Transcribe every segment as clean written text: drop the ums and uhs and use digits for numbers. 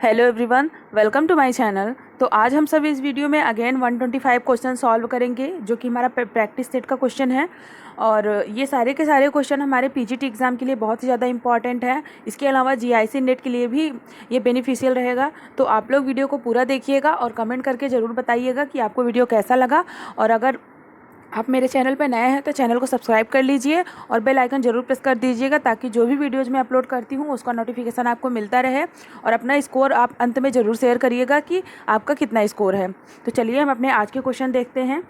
Hello everyone, welcome to my channel. तो आज हम सब इस वीडियो में अगेन 125 क्वेश्चन सॉल्व करेंगे, जो कि हमारा प्रैक्टिस सेट का क्वेश्चन है। और ये सारे के सारे क्वेश्चन हमारे पीजीटी एग्ज़ाम के लिए बहुत ही ज़्यादा इंपॉर्टेंट है। इसके अलावा जीआईसी नेट के लिए भी ये बेनिफिशियल रहेगा। तो आप लोग वीडियो को पूरा देखिएगा और कमेंट करके ज़रूर बताइएगा कि आपको वीडियो कैसा लगा। और अगर आप मेरे चैनल पर नए हैं तो चैनल को सब्सक्राइब कर लीजिए और बेल आइकन जरूर प्रेस कर दीजिएगा, ताकि जो भी वीडियोज़ मैं अपलोड करती हूँ उसका नोटिफिकेशन आपको मिलता रहे। और अपना स्कोर आप अंत में ज़रूर शेयर करिएगा कि आपका कितना स्कोर है। तो चलिए हम अपने आज के क्वेश्चन देखते हैं।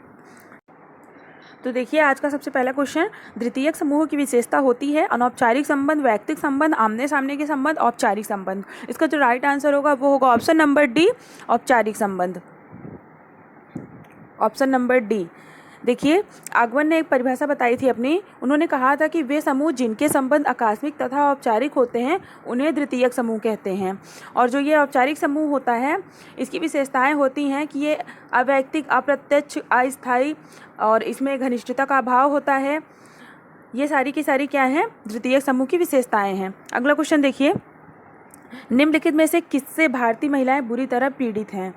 तो देखिए, आज का सबसे पहला क्वेश्चन, द्वितीयक समूह की विशेषता होती है अनौपचारिक संबंध, वैयक्तिक संबंध, आमने सामने के संबंध, औपचारिक संबंध। इसका जो राइट आंसर होगा वो होगा ऑप्शन नंबर डी, औपचारिक संबंध। Option number D. देखिए, आगवन ने एक परिभाषा बताई थी अपनी। उन्होंने कहा था कि वे समूह जिनके संबंध आकस्मिक तथा औपचारिक होते हैं उन्हें द्वितीयक समूह कहते हैं। और जो ये औपचारिक समूह होता है, इसकी विशेषताएं होती हैं कि ये अवैयक्तिक, अप्रत्यक्ष, अस्थायी और इसमें घनिष्ठता का अभाव होता है। ये सारी की सारी क्या हैं, द्वितीयक समूह की विशेषताएँ हैं। अगला क्वेश्चन देखिए, निम्नलिखित में से किससे भारतीय महिलाएं बुरी तरह पीड़ित हैं?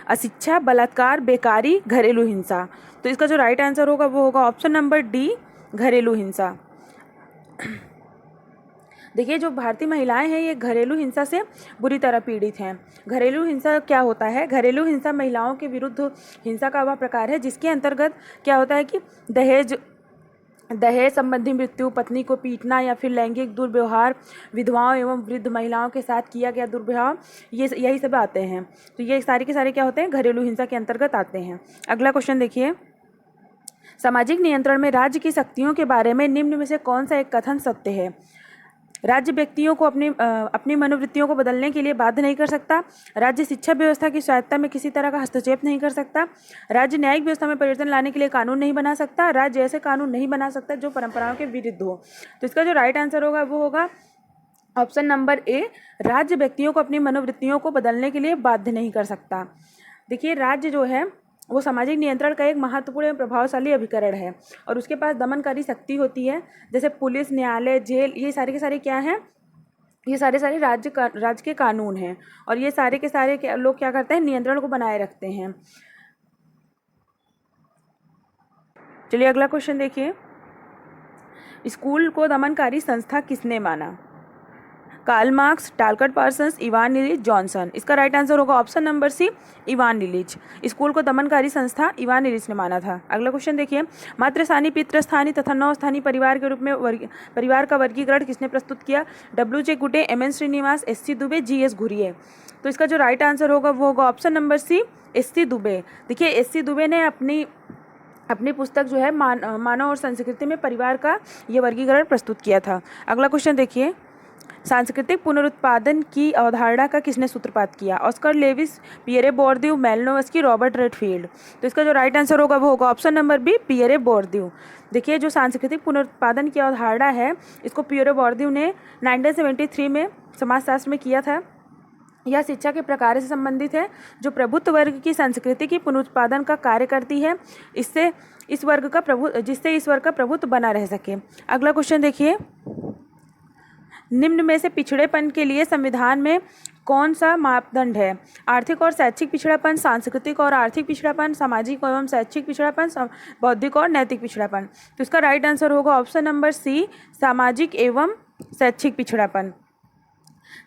अशिक्षा, बलात्कार, बेकारी, घरेलू हिंसा। तो इसका जो राइट आंसर होगा वो होगा ऑप्शन नंबर डी, घरेलू हिंसा। देखिए, जो भारतीय महिलाएं हैं ये घरेलू हिंसा से बुरी तरह पीड़ित हैं। घरेलू हिंसा क्या होता है? घरेलू हिंसा महिलाओं के विरुद्ध हिंसा का वह प्रकार है जिसके अंतर्गत क्या होता है कि दहेज संबंधी मृत्यु, पत्नी को पीटना या फिर लैंगिक दुर्व्यवहार, विधवाओं एवं वृद्ध महिलाओं के साथ किया गया दुर्व्यवहार, ये यही सब आते हैं। तो ये सारे के सारे क्या होते हैं, घरेलू हिंसा के अंतर्गत आते हैं। अगला क्वेश्चन देखिए, सामाजिक नियंत्रण में राज्य की शक्तियों के बारे में निम्न में से कौन सा एक कथन सत्य है? राज्य व्यक्तियों को अपनी मनोवृत्तियों को बदलने के लिए बाध्य नहीं कर सकता। राज्य शिक्षा व्यवस्था की स्वायत्तता में किसी तरह का हस्तक्षेप नहीं कर सकता। राज्य न्यायिक व्यवस्था में परिवर्तन लाने के लिए कानून नहीं बना सकता। राज्य ऐसे कानून नहीं बना सकता जो परंपराओं के विरुद्ध हो। तो इसका जो राइट आंसर होगा वो होगा ऑप्शन नंबर ए, राज्य व्यक्तियों को अपनी मनोवृत्तियों को बदलने के लिए बाध्य नहीं कर सकता। देखिए, राज्य जो है वो सामाजिक नियंत्रण का एक महत्वपूर्ण एवं प्रभावशाली अभिकरण है और उसके पास दमनकारी शक्ति होती है, जैसे पुलिस, न्यायालय, जेल। ये सारे के सारे क्या हैं, ये सारे सारे राज्य के कानून हैं और ये सारे के सारे लोग क्या करते हैं, नियंत्रण को बनाए रखते हैं। चलिए अगला क्वेश्चन देखिए, स्कूल को दमनकारी संस्था किसने माना? Karl Marx, Talcott Parsons, Ivan Illich, Johnson. इसका राइट आंसर होगा option number C, Ivan Illich. School को दमनकारी संस्था इवान इलिच ने माना था। अगला क्वेश्चन देखिए, मातृस्थानीय, पितृस्थानीय तथा नवस्थानीय परिवार के रूप में परिवार का वर्गीकरण किसने प्रस्तुत किया? W J. Goode, M N. Srinivas, S C. Dube, G S. Ghurye. तो इसका जो राइट आंसर होगा वो होगा option number C, S C. Dube. देखिए, एस.सी. दुबे ने अपनी पुस्तक जो है मानव और संस्कृति में परिवार का ये वर्गीकरण प्रस्तुत किया था। अगला क्वेश्चन देखिए, सांस्कृतिक पुनरुत्पादन की अवधारणा का किसने सूत्रपात किया? Oscar Lewis, Pierre Bourdieu, Malinowski, Robert Redfield. तो इसका जो राइट आंसर होगा वो होगा option number B, Pierre Bourdieu. देखिए, जो सांस्कृतिक पुनरुत्पादन की अवधारणा है इसको पियरे बोर्दियू ने 1973 में समाजशास्त्र में किया था। यह शिक्षा के प्रकार से संबंधित है जो प्रभुत्व वर्ग की संस्कृति की पुनरुत्पादन का कार्य करती है, जिससे इस वर्ग का प्रभुत्व बना रह सके। अगला क्वेश्चन देखिए, निम्न में से पिछड़ेपन के लिए संविधान में कौन सा मापदंड है? आर्थिक और शैक्षिक पिछड़ापन, सांस्कृतिक और आर्थिक पिछड़ापन, सामाजिक एवं शैक्षिक पिछड़ापन, बौद्धिक और नैतिक पिछड़ापन। तो इसका राइट आंसर होगा ऑप्शन नंबर सी, सामाजिक एवं शैक्षिक पिछड़ापन।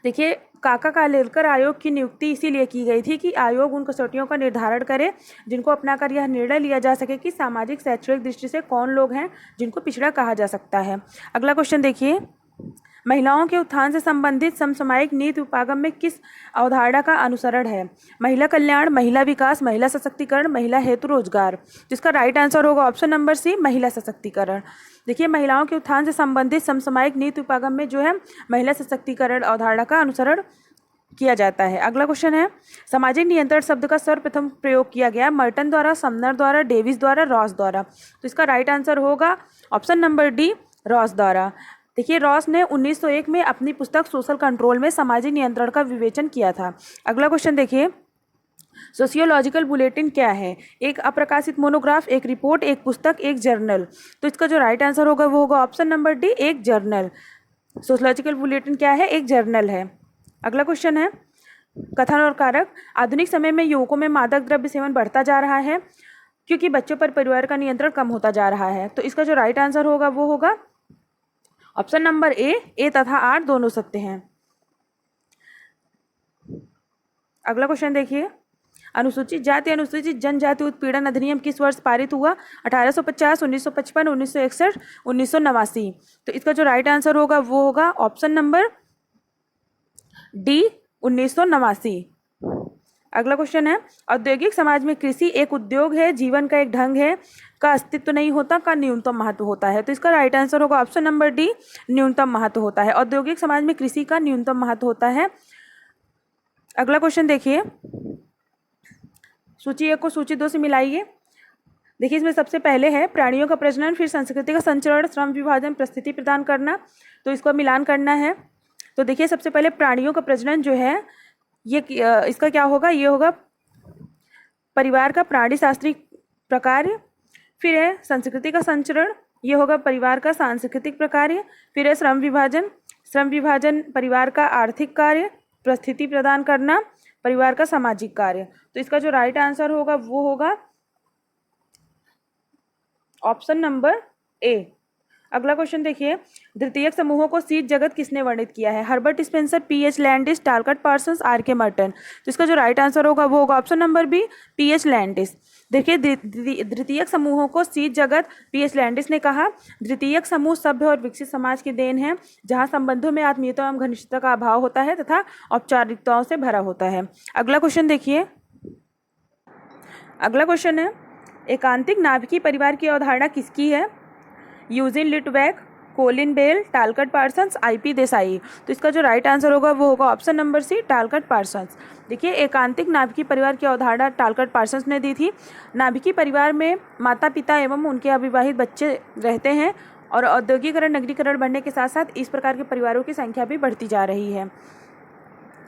देखिए, काका कालेलकर आयोग की नियुक्ति इसीलिए की गई थी कि आयोग उन कसौटियों का निर्धारण करे जिनको अपनाकर यह निर्णय लिया जा सके कि सामाजिक शैक्षणिक दृष्टि से कौन लोग हैं जिनको पिछड़ा कहा जा सकता है। अगला क्वेश्चन देखिए, महिलाओं के उत्थान से संबंधित समसामयिक नीति उपागम में किस अवधारणा का अनुसरण है? महिला कल्याण, महिला विकास, महिला सशक्तिकरण, महिला हेतु रोजगार। जिसका राइट आंसर होगा ऑप्शन नंबर सी, महिला सशक्तिकरण। देखिए, महिलाओं के उत्थान से संबंधित समसामयिक नीति उपागम में जो है महिला सशक्तिकरण अवधारणा का अनुसरण किया जाता है। अगला क्वेश्चन है, सामाजिक नियंत्रण शब्द का सर्वप्रथम प्रयोग किया गया मर्टन द्वारा, समनर द्वारा, डेविस द्वारा, रॉस द्वारा। तो इसका राइट आंसर होगा ऑप्शन नंबर डी, रॉस द्वारा। देखिए, रॉस ने 1901 में अपनी पुस्तक सोशल कंट्रोल में सामाजिक नियंत्रण का विवेचन किया था। अगला क्वेश्चन देखिए, सोशियोलॉजिकल बुलेटिन क्या है? एक अप्रकाशित मोनोग्राफ, एक रिपोर्ट, एक पुस्तक, एक जर्नल। तो इसका जो राइट आंसर होगा वो होगा ऑप्शन नंबर डी, एक जर्नल। सोशलॉजिकल बुलेटिन क्या है? एक जर्नल है। अगला क्वेश्चन है कथन और कारक। आधुनिक समय में युवकों में मादक द्रव्य सेवन बढ़ता जा रहा है क्योंकि बच्चों पर परिवार का नियंत्रण कम होता जा रहा है। तो इसका जो राइट आंसर होगा वो होगा ऑप्शन नंबर ए तथा आर दोनों सत्य हैं। अगला क्वेश्चन देखिए, अनुसूचित जाति अनुसूचित जनजाति उत्पीड़न अधिनियम किस वर्ष पारित हुआ? 1850, 1955, 1961, 1989। तो इसका जो राइट आंसर होगा वो होगा ऑप्शन नंबर डी 1989। अगला क्वेश्चन है औद्योगिक समाज में कृषि एक उद्योग है, जीवन का एक ढंग है, का अस्तित्व नहीं होता, का न्यूनतम महत्व होता है। तो इसका राइट आंसर होगा ऑप्शन नंबर डी, न्यूनतम महत्व होता है। औद्योगिक समाज में कृषि का न्यूनतम महत्व होता है। अगला क्वेश्चन देखिए, सूची 1 को सूची 2 से मिलाइए। देखिए इसमें सबसे पहले है प्राणियों का प्रजनन, फिर संस्कृति का संचरण, श्रम विभाजन, परिस्थिति प्रदान करना। तो इसको मिलान करना है। तो देखिए सबसे पहले प्राणियों का प्रजनन जो है ये इसका क्या होगा? ये होगा परिवार का प्राणी शास्त्रीय प्रकार्य। फिर है संस्कृति का संचरण, ये होगा परिवार का सांस्कृतिक प्रकार्य। फिर है श्रम विभाजन परिवार का आर्थिक कार्य। परिस्थिति प्रदान करना परिवार का सामाजिक कार्य। तो इसका जो राइट आंसर होगा वो होगा ऑप्शन नंबर ए। अगला क्वेश्चन देखिए, द्वितीयक समूहों को शीत जगत किसने वर्णित किया है? Herbert Spencer, P H Landis, Talcott Parsons, R K. Merton. तो इसका जो राइट आंसर होगा वो होगा option number B, P H Landis. देखिए द्वितीयक समूहों को शीत जगत पीएच लैंडिस ने कहा, द्वितीयक समूह सभ्य और विकसित समाज की देन है जहाँ संबंधों में आत्मीयता एवं घनिष्ठता का अभाव होता है तथा औपचारिकताओं से भरा होता है। अगला क्वेश्चन देखिए, अगला क्वेश्चन है एकांतिक नाभिकीय परिवार की अवधारणा किसकी है? Eugene Litwak, Colin Bell, Talcott Parsons, IP Desai. तो इसका जो राइट आंसर होगा वो होगा option number C, Talcott Parsons. देखिए एकांतिक नाभिकीय परिवार की अवधारणा टालकट पार्सन्स ने दी थी। नाभिकीय परिवार में माता पिता एवं उनके अविवाहित बच्चे रहते हैं और औद्योगिकरण नगरीकरण बढ़ने के साथ साथ इस प्रकार के परिवारों की संख्या भी बढ़ती जा रही है।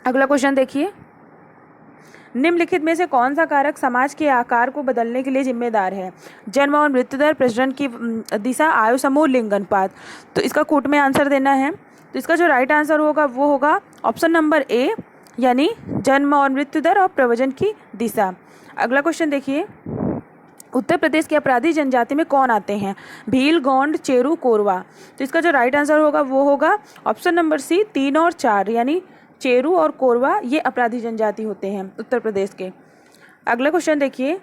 अगला क्वेश्चन देखिए, निम्नलिखित में से कौन सा कारक समाज के आकार को बदलने के लिए जिम्मेदार है? जन्म और मृत्यु दर, प्रजनन की दिशा, आयु समूह, लिंग अनुपात। तो इसका कूट में आंसर देना है। तो इसका जो राइट आंसर होगा वो होगा ऑप्शन नंबर ए, यानी जन्म और मृत्यु दर और प्रव्रजन की दिशा। अगला क्वेश्चन देखिए, उत्तर प्रदेश की अपराधी जनजाति में कौन आते हैं? भील, गोंड, चेरू, कोरवा। तो इसका जो राइट आंसर होगा वो होगा ऑप्शन नंबर सी, 3 और 4, यानी चेरू और कोरवा ये अपराधी जनजाति होते हैं उत्तर प्रदेश के। अगला क्वेश्चन देखिए,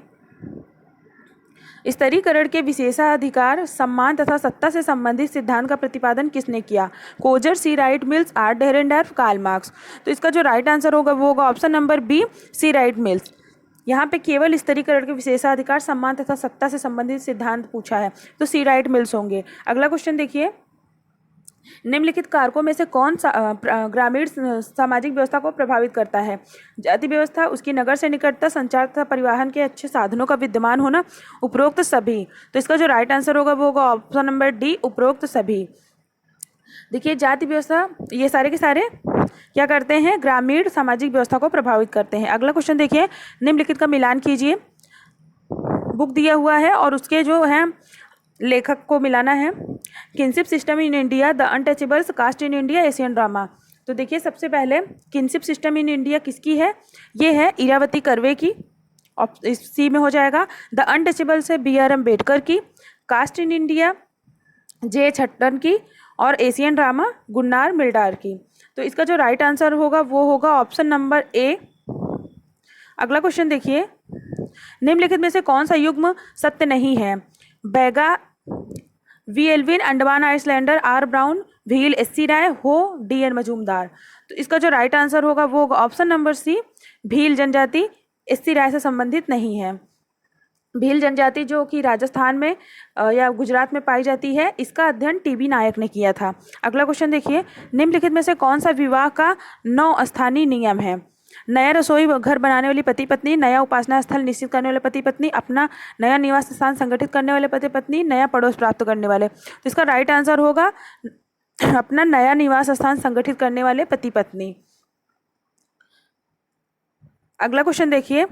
स्तरीकरण के विशेषाधिकार, सम्मान तथा सत्ता से संबंधित सिद्धांत का प्रतिपादन किसने किया? Coser, C Wright Mills, R Dahrendorf, Karl Marx. तो इसका जो राइट आंसर होगा वो होगा option number B, C Wright Mills. यहाँ पे केवल स्तरीकरण के विशेषाधिकार, सम्मान तथा सत्ता से संबंधित सिद्धांत पूछा है, तो सी राइट मिल्स होंगे। अगला क्वेश्चन देखिए, निम्नलिखित कारकों में से कौन सा ग्रामीण सामाजिक व्यवस्था को प्रभावित करता है? जाति व्यवस्था, उसकी नगर से निकटता, संचार तथा परिवहन के अच्छे साधनों का विद्यमान होना, उपरोक्त सभी। तो इसका जो राइट आंसर होगा वो होगा ऑप्शन नंबर डी, उपरोक्त सभी। देखिए जाति व्यवस्था ये सारे के सारे क्या करते हैं? ग्रामीण सामाजिक व्यवस्था को प्रभावित करते हैं। अगला क्वेश्चन देखिए, निम्नलिखित का मिलान कीजिए। बुक दिया हुआ है और उसके जो है लेखक को मिलाना है। Kinship system in India, the untouchables, caste in India, Asian drama. तो देखिए सबसे पहले किनशिप सिस्टम इन इंडिया किसकी है? ये है इरावती कर्वे की, सी में हो जाएगा। द अनटचेबल्स है बी.आर. अम्बेडकर की। कास्ट इन इंडिया जे छट्टन की और एशियन ड्रामा गुन्नार मिल्डार की। तो इसका जो राइट आंसर होगा वो होगा ऑप्शन नंबर ए। अगला क्वेश्चन देखिए, निम्नलिखित में से कौन सा युग्म सत्य नहीं है? Baiga, V Elwin, Andaman islander, R Brown, Bhil, S C. Roy, Ho, D N. Majumdar. तो इसका जो राइट आंसर होगा वो होगा ऑप्शन नंबर सी, भील जनजाति एस.सी. राय से संबंधित नहीं है। भील जनजाति जो कि राजस्थान में या गुजरात में पाई जाती है, इसका अध्ययन टी.बी. नायक ने किया था। अगला क्वेश्चन देखिए, निम्नलिखित में से कौन सा विवाह का 9 स्थानीय नियम है? नया रसोई घर बनाने वाली पति पत्नी, नया उपासना स्थल निश्चित करने वाले पति पत्नी, अपना नया निवास स्थान संगठित करने वाले पति पत्नी, नया पड़ोस प्राप्त करने वाले। तो इसका राइट आंसर होगा अपना नया निवास स्थान संगठित करने वाले पति पत्नी। अगला क्वेश्चन देखिए,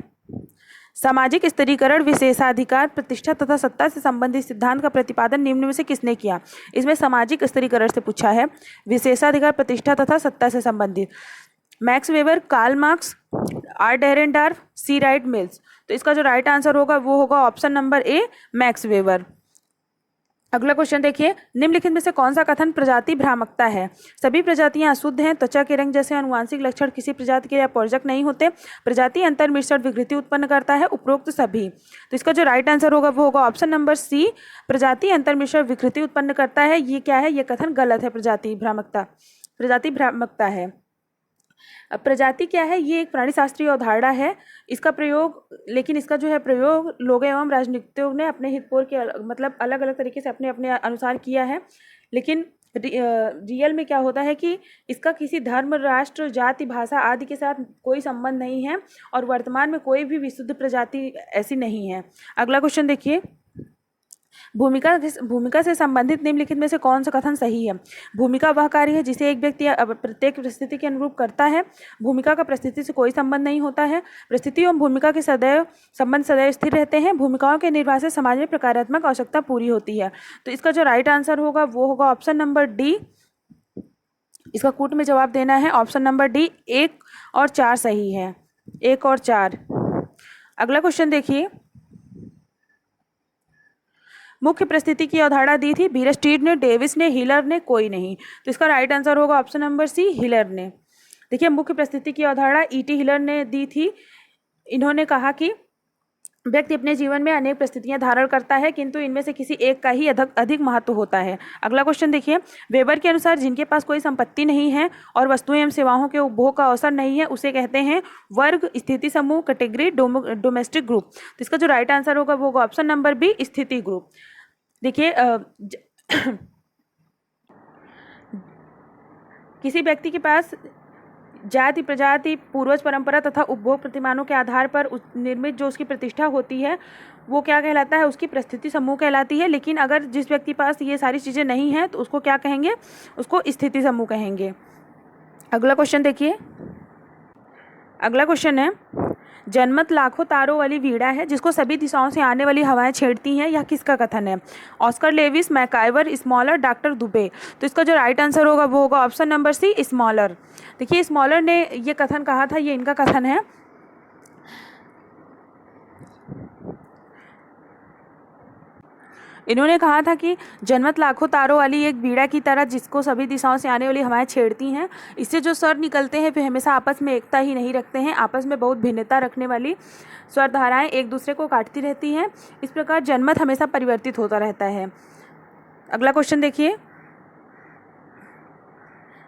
सामाजिक स्तरीकरण, विशेषाधिकार, प्रतिष्ठा तथा सत्ता से संबंधित सिद्धांत का प्रतिपादन निम्न में से किसने किया? इसमें सामाजिक स्तरीकरण से पूछा है, विशेषाधिकार, प्रतिष्ठा तथा सत्ता से संबंधित। Max Weber, Karl Marx, R Dahrendorf, C Wright Mills. तो इसका जो राइट आंसर होगा वो होगा option number A, Max Weber. अगला क्वेश्चन देखिए, निम्नलिखित में से कौन सा कथन प्रजाति भ्रामकता है? सभी प्रजातियां अशुद्ध हैं, त्वचा के रंग जैसे आनुवांशिक लक्षण किसी प्रजाति के अपर्जक नहीं होते, प्रजाति अंतर मिश्रण विकृति उत्पन्न करता है, उपरोक्त सभी। तो इसका जो राइट आंसर होगा वो होगा ऑप्शन नंबर सी, प्रजाति अंतर मिश्रण विकृति उत्पन्न करता है। ये क्या है? ये कथन गलत है। प्रजाति भ्रामकता है। अब प्रजाति क्या है? ये एक प्राणी शास्त्रीय अवधारणा है। इसका जो है प्रयोग लोगों एवं राजनीतिज्ञों ने अपने हितपूर्व के मतलब अलग अलग तरीके से अपने अपने अनुसार किया है, लेकिन रियल में क्या होता है कि इसका किसी धर्म, राष्ट्र, जाति, भाषा आदि के साथ कोई संबंध नहीं है और वर्तमान में कोई भी विशुद्ध प्रजाति ऐसी नहीं है। अगला क्वेश्चन देखिए, भूमिका से संबंधित निम्नलिखित में से कौन सा कथन सही है? भूमिका वह कार्य है जिसे एक व्यक्ति प्रत्येक परिस्थिति के अनुरूप करता है। भूमिका का परिस्थिति से कोई संबंध नहीं होता है। परिस्थिति एवं भूमिका के संबंध सदैव स्थिर रहते हैं। भूमिकाओं के निर्वाह से समाज में प्रकारात्मक आवश्यकता पूरी होती है। तो इसका जो राइट आंसर होगा वो होगा ऑप्शन नंबर डी। इसका कूट में जवाब देना है। ऑप्शन नंबर डी, 1 और 4 सही है। 1 और 4। अगला क्वेश्चन देखिए, मुख्य परिस्थिति की अवधारणा दी थी बीयरस्टीड ने, डेविस ने, हिलर ने, कोई नहीं। तो इसका राइट आंसर होगा ऑप्शन नंबर सी, हिलर ने। देखिए, मुख्य परिस्थिति की अवधारणा ईटी हिलर ने दी थी। इन्होंने कहा कि व्यक्ति अपने जीवन में अनेक परिस्थितियां धारण करता है, किंतु इनमें से किसी एक का ही अधिक महत्व होता है। अगला क्वेश्चन देखिए, वेबर के अनुसार जिनके पास कोई संपत्ति नहीं है और वस्तुएं एवं सेवाओं के उपभोग का अवसर नहीं है उसे कहते हैं वर्ग, स्थिति समूह, कैटेगरी, डोमेस्टिक ग्रुप। तो इसका जो राइट आंसर होगा वो होगा ऑप्शन नंबर बी, स्थिति ग्रुप। देखिए, किसी व्यक्ति के पास जाति, प्रजाति, पूर्वज परंपरा तथा उपभोग प्रतिमानों के आधार पर निर्मित जो उसकी प्रतिष्ठा होती है वो क्या कहलाता है? उसकी परिस्थिति समूह कहलाती है। लेकिन अगर जिस व्यक्ति के पास ये सारी चीज़ें नहीं हैं तो उसको क्या कहेंगे? उसको स्थिति समूह कहेंगे। अगला क्वेश्चन देखिए, अगला क्वेश्चन है, जनमत लाखों तारों वाली वीणा है जिसको सभी दिशाओं से आने वाली हवाएं छेड़ती हैं, यह किसका कथन है? Oscar Levi's, MacIver, smaller, doctor Dubey. तो इसका जो राइट आंसर होगा वो होगा ऑप्शन नंबर सी, स्मॉलर। देखिए, स्मॉलर ने ये कथन कहा था, ये इनका कथन है। इन्होंने कहा था कि जनमत लाखों तारों वाली एक बीड़ा की तरह जिसको सभी दिशाओं से आने वाली हवाएं छेड़ती हैं, इससे जो स्वर निकलते हैं वे हमेशा आपस में एकता ही नहीं रखते हैं, आपस में बहुत भिन्नता रखने वाली स्वर धाराएं एक दूसरे को काटती रहती हैं। इस प्रकार जनमत हमेशा परिवर्तित होता रहता है। अगला क्वेश्चन देखिए,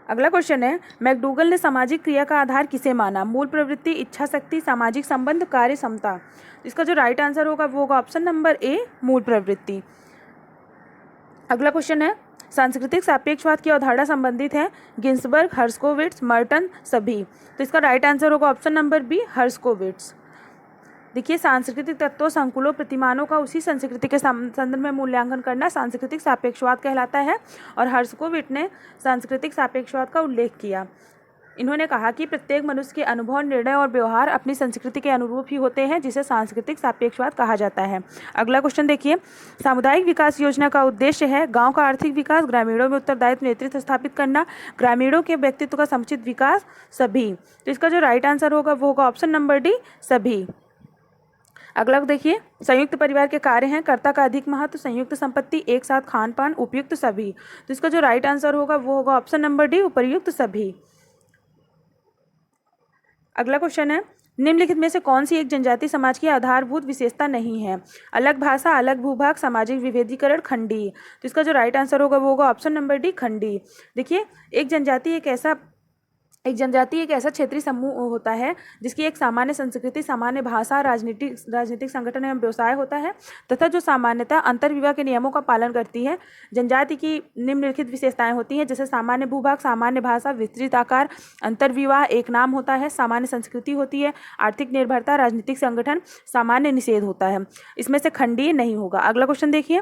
अगला क्वेश्चन है, मैकडूगल ने सामाजिक क्रिया का आधार किसे माना? मूल प्रवृत्ति, इच्छा शक्ति, सामाजिक संबंध, कार्य क्षमता। इसका जो राइट आंसर होगा वो होगा ऑप्शन नंबर ए, मूल प्रवृत्ति। अगला क्वेश्चन है, सांस्कृतिक सापेक्षवाद की अवधारणा संबंधित है गिन्सबर्ग, हर्स्कोविट्ज, मर्टन, सभी। तो इसका राइट आंसर होगा ऑप्शन नंबर बी, हर्स्कोविट्ज। देखिए, सांस्कृतिक तत्वों, संकुलों, प्रतिमानों का उसी संस्कृति के संदर्भ में मूल्यांकन करना सांस्कृतिक सापेक्षवाद कहलाता है और हर्स्कोविट्ज ने सांस्कृतिक सापेक्षवाद का उल्लेख किया। इन्होंने कहा कि प्रत्येक मनुष्य के अनुभव, निर्णय और व्यवहार अपनी संस्कृति के अनुरूप ही होते हैं, जिसे सांस्कृतिक सापेक्षवाद कहा जाता है। अगला क्वेश्चन देखिए, सामुदायिक विकास योजना का उद्देश्य है गांव का आर्थिक विकास, ग्रामीणों में उत्तरदायित्व नेतृत्व स्थापित करना, ग्रामीणों के व्यक्तित्व का समुचित विकास, सभी। तो इसका जो राइट आंसर होगा वो होगा ऑप्शन नंबर डी, सभी। अगला देखिए, संयुक्त परिवार के कार्य हैं कर्ता का अधिक महत्व, संयुक्त संपत्ति, एक साथ खान पान, उपयुक्त सभी। तो इसका जो राइट आंसर होगा वो होगा ऑप्शन नंबर डी, उपयुक्त सभी। अगला क्वेश्चन है, निम्नलिखित में से कौन सी एक जनजाति समाज की आधारभूत विशेषता नहीं है? अलग भाषा, अलग भूभाग, सामाजिक विभेदीकरण, खंडी। तो इसका जो राइट आंसर होगा वो होगा ऑप्शन नंबर डी, खंडी। देखिए, एक जनजाति एक ऐसा क्षेत्रीय समूह होता है जिसकी एक सामान्य संस्कृति, सामान्य भाषा, राजनीतिक संगठन एवं व्यवसाय होता है तथा जो सामान्यतः अंतर्विवाह के नियमों का पालन करती है। जनजाति की निम्नलिखित विशेषताएं होती हैं, जैसे सामान्य भूभाग, सामान्य भाषा, विस्तृत आकार, अंतर्विवाह, एक नाम होता है, सामान्य संस्कृति होती है, आर्थिक निर्भरता, राजनीतिक संगठन, सामान्य निषेध होता है। इसमें से खंडीय नहीं होगा। अगला क्वेश्चन देखिए,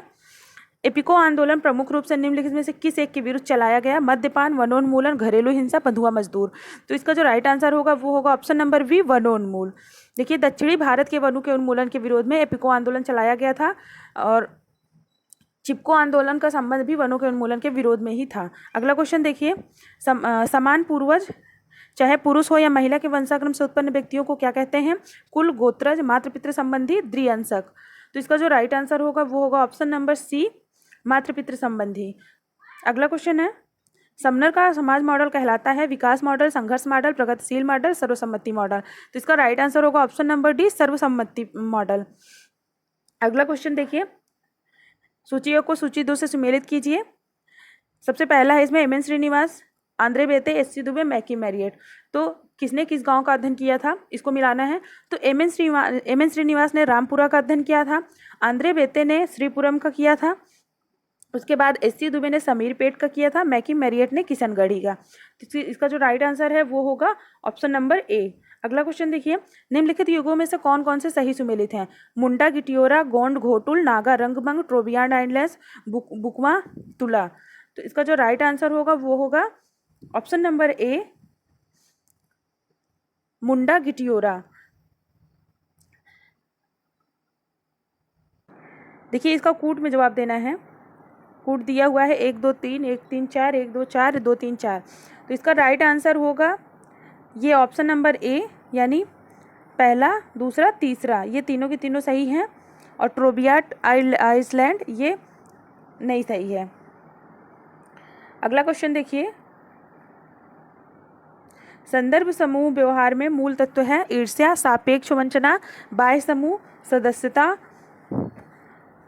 एपिको आंदोलन प्रमुख रूप से निम्नलिखित में से किस एक के विरुद्ध चलाया गया? मद्यपान, वनोन्मूलन, घरेलू हिंसा, बंधुआ मजदूर। तो इसका जो राइट आंसर होगा वो होगा ऑप्शन नंबर बी, वनोन्मूल। देखिए, दक्षिणी भारत के वनों के उन्मूलन के विरोध में एपिको आंदोलन चलाया गया था और चिपको आंदोलन का संबंध भी वनों के उन्मूलन के विरोध में ही था। अगला क्वेश्चन देखिए, समान पूर्वज चाहे पुरुष हो या महिला के वंशाक्रम से उत्पन्न व्यक्तियों को क्या कहते हैं? कुल, गोत्रज, मातृ पितृ संबंधी, द्विअंशक। तो इसका जो राइट आंसर होगा वो होगा ऑप्शन नंबर सी, मातृ पितृ संबंधी। अगला क्वेश्चन है, समनर का समाज मॉडल कहलाता है विकास मॉडल, संघर्ष मॉडल, प्रगतिशील मॉडल, सर्वसम्मति मॉडल। तो इसका राइट आंसर होगा ऑप्शन नंबर डी, सर्वसम्मति मॉडल। अगला क्वेश्चन देखिए, सूचियों को सूची 2 से सुमेलित कीजिए। सबसे पहला है इसमें M N. Srinivas, Andre Beteille, S C. Dube, McKim Marriott. तो किसने किस गांव का अध्ययन किया था, इसको मिलाना है। तो एम.एन. श्रीनिवास ने रामपुरा का अध्ययन किया था, आंद्रे बेते ने श्रीपुरम का किया था, उसके बाद एस.सी. दुबे ने समीरपेट का किया था, मैकी मैरियट ने किशनगढ़ी का। तो इसका जो राइट आंसर है वो होगा ऑप्शन नंबर ए। अगला क्वेश्चन देखिए, निम्नलिखित युगों में से कौन कौन से सही सुमेलित हैं? मुंडा गिटियोरा, गोंड घोटुल, नागा रंगभंग, ट्रोबियान आइलैंड्स, बुकमा तुला। तो इसका जो राइट आंसर होगा वो होगा ऑप्शन नंबर ए, मुंडा गिटियोरा। देखिए, इसका कूट में जवाब देना है। कूट दिया हुआ है 1 2 3 1 3 4 1 2 4 2 3 4। तो इसका राइट आंसर होगा ये ऑप्शन नंबर ए, यानी पहला, दूसरा, तीसरा, ये तीनों के तीनों सही हैं और ट्रोबियाट आइसलैंड ये नहीं सही है। अगला क्वेश्चन देखिए, संदर्भ समूह व्यवहार में मूल तत्व है ईर्ष्या, सापेक्ष वंचना, बाह्य समूह, सदस्यता।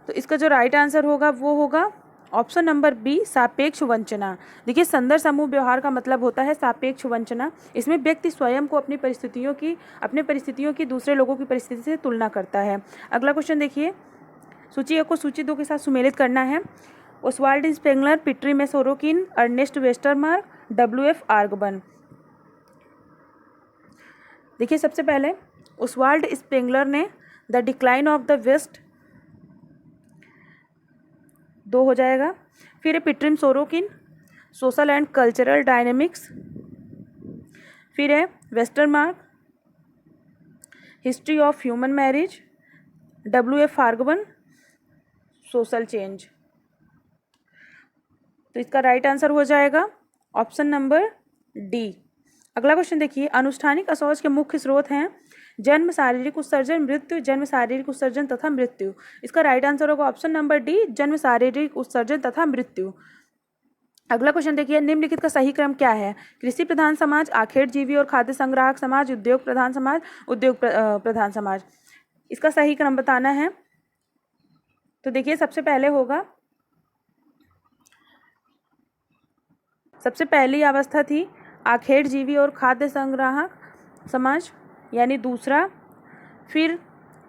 तो इसका जो राइट आंसर होगा वो होगा ऑप्शन नंबर बी, सापेक्ष वंचना। देखिए, संदर्भ समूह व्यवहार का मतलब होता है सापेक्ष वंचना। इसमें व्यक्ति स्वयं को अपनी परिस्थितियों की दूसरे लोगों की परिस्थिति से तुलना करता है। अगला क्वेश्चन देखिए, सूची 1 को सूची 2 के साथ सुमेलित करना है। ओस्वाल्ड स्पेंगलर, पिट्री में सोरोकिन, अर्नेस्ट वेस्टरमार्क, W.F. आर्गबन। देखिए, सबसे पहले ओस्वाल्ड स्पेंगलर ने the decline of the west 2 हो जाएगा। फिर है Pitirim Sorokin, social and cultural dynamics. फिर है Westermarck, history of human marriage, W.F. Ogburn, social change. तो इसका राइट आंसर हो जाएगा ऑप्शन नंबर डी। अगला क्वेश्चन देखिए, अनुष्ठानिक अशौच के मुख्य स्रोत हैं जन्म, शारीरिक उत्सर्जन, मृत्यु, जन्म, शारीरिक उत्सर्जन तथा मृत्यु। इसका राइट आंसर होगा ऑप्शन नंबर डी, जन्म, शारीरिक उत्सर्जन तथा मृत्यु। अगला क्वेश्चन देखिए, निम्नलिखित का सही क्रम क्या है? कृषि प्रधान समाज, आखेट जीवी और खाद्य संग्राहक समाज, उद्योग प्रधान समाज, उद्योग प्रधान समाज। इसका सही क्रम बताना है। तो देखिए, सबसे पहली अवस्था थी आखेट जीवी और खाद्य संग्राहक समाज, यानी दूसरा। फिर